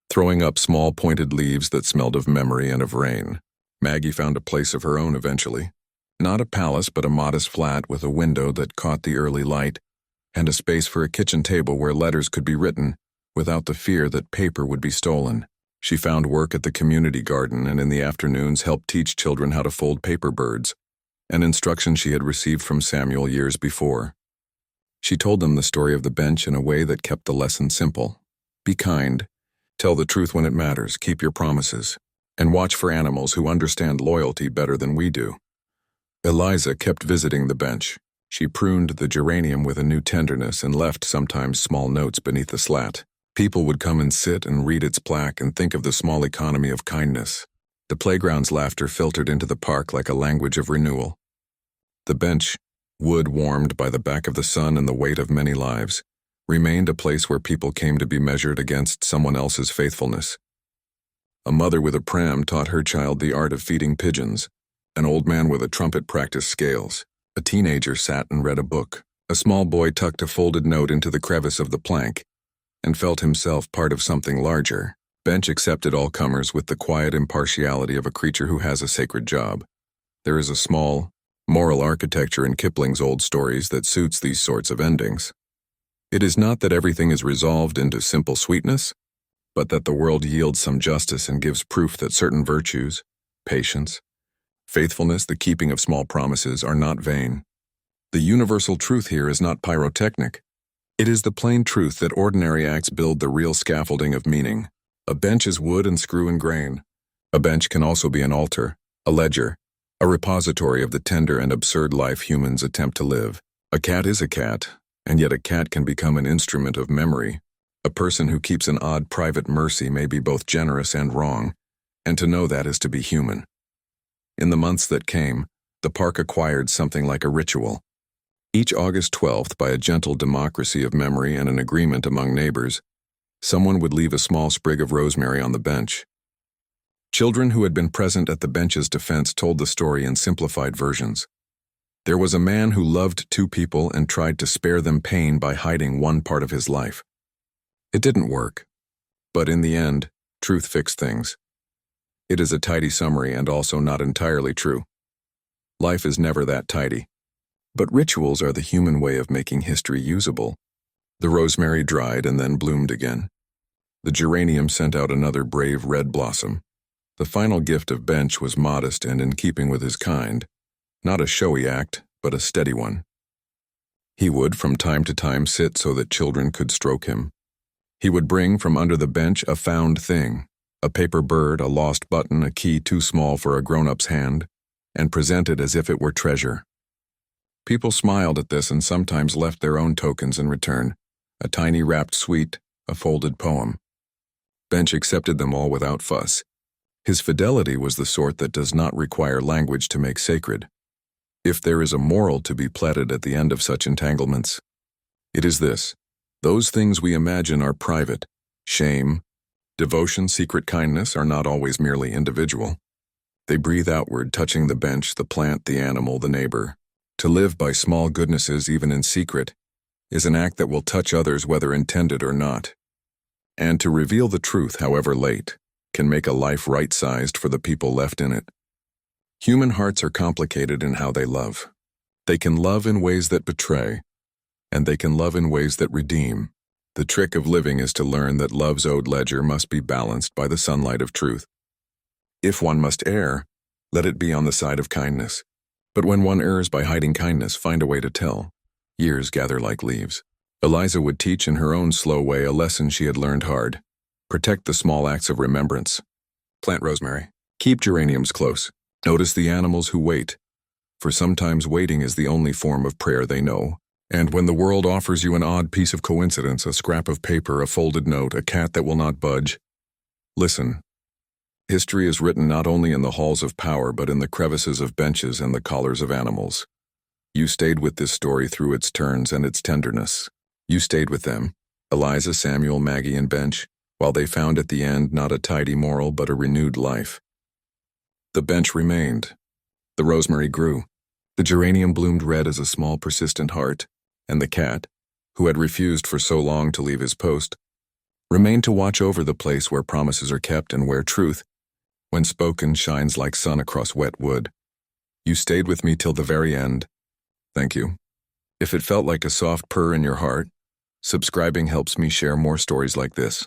throwing up small pointed leaves that smelled of memory and of rain. Maggie found a place of her own eventually. Not a palace, but a modest flat with a window that caught the early light, and a space for a kitchen table where letters could be written, without the fear that paper would be stolen. She found work at the community garden and in the afternoons helped teach children how to fold paper birds, an instruction she had received from Samuel years before. She told them the story of the bench in a way that kept the lesson simple. Be kind, tell the truth when it matters, keep your promises, and watch for animals who understand loyalty better than we do. Eliza kept visiting the bench. She pruned the geranium with a new tenderness and left sometimes small notes beneath the slat. People would come and sit and read its plaque and think of the small economy of kindness. The playground's laughter filtered into the park like a language of renewal. The bench, wood warmed by the back of the sun and the weight of many lives, remained a place where people came to be measured against someone else's faithfulness. A mother with a pram taught her child the art of feeding pigeons. An old man with a trumpet practiced scales. A teenager sat and read a book. A small boy tucked a folded note into the crevice of the plank and felt himself part of something larger. Bench accepted all comers with the quiet impartiality of a creature who has a sacred job. There is a small, moral architecture in Kipling's old stories that suits these sorts of endings. It is not that everything is resolved into simple sweetness, but that the world yields some justice and gives proof that certain virtues, patience, faithfulness, the keeping of small promises, are not vain. The universal truth here is not pyrotechnic. It is the plain truth that ordinary acts build the real scaffolding of meaning. A bench is wood and screw and grain. A bench can also be an altar, a ledger, a repository of the tender and absurd life humans attempt to live. A cat is a cat, and yet a cat can become an instrument of memory. A person who keeps an odd private mercy may be both generous and wrong, and to know that is to be human. In the months that came, the park acquired something like a ritual. Each August 12th, by a gentle democracy of memory and an agreement among neighbors, someone would leave a small sprig of rosemary on the bench. Children who had been present at the bench's defense told the story in simplified versions. There was a man who loved two people and tried to spare them pain by hiding one part of his life. It didn't work, but in the end, truth fixed things. It is a tidy summary and also not entirely true. Life is never that tidy. But rituals are the human way of making history usable. The rosemary dried and then bloomed again. The geranium sent out another brave red blossom. The final gift of Bench was modest and in keeping with his kind, not a showy act, but a steady one. He would from time to time sit so that children could stroke him. He would bring from under the bench a found thing, a paper bird, a lost button, a key too small for a grown-up's hand, and present it as if it were treasure. People smiled at this and sometimes left their own tokens in return, a tiny wrapped sweet, a folded poem. Bench accepted them all without fuss. His fidelity was the sort that does not require language to make sacred. If there is a moral to be pleaded at the end of such entanglements, it is this: those things we imagine are private. Shame, devotion, secret kindness are not always merely individual. They breathe outward, touching the bench, the plant, the animal, the neighbor. To live by small goodnesses, even in secret, is an act that will touch others whether intended or not. And to reveal the truth, however late, can make a life right-sized for the people left in it. Human hearts are complicated in how they love. They can love in ways that betray, and they can love in ways that redeem. The trick of living is to learn that love's owed ledger must be balanced by the sunlight of truth. If one must err, let it be on the side of kindness. But when one errs by hiding kindness, find a way to tell. Years gather like leaves. Eliza would teach in her own slow way a lesson she had learned hard. Protect the small acts of remembrance. Plant rosemary. Keep geraniums close. Notice the animals who wait, for sometimes waiting is the only form of prayer they know. And when the world offers you an odd piece of coincidence, a scrap of paper, a folded note, a cat that will not budge, listen. History is written not only in the halls of power, but in the crevices of benches and the collars of animals. You stayed with this story through its turns and its tenderness. You stayed with them, Eliza, Samuel, Maggie, and Bench, while they found at the end not a tidy moral but a renewed life. The bench remained. The rosemary grew. The geranium bloomed red as a small persistent heart, and the cat, who had refused for so long to leave his post, remained to watch over the place where promises are kept and where truth, when spoken, shines like sun across wet wood. You stayed with me till the very end. Thank you. If it felt like a soft purr in your heart, subscribing helps me share more stories like this.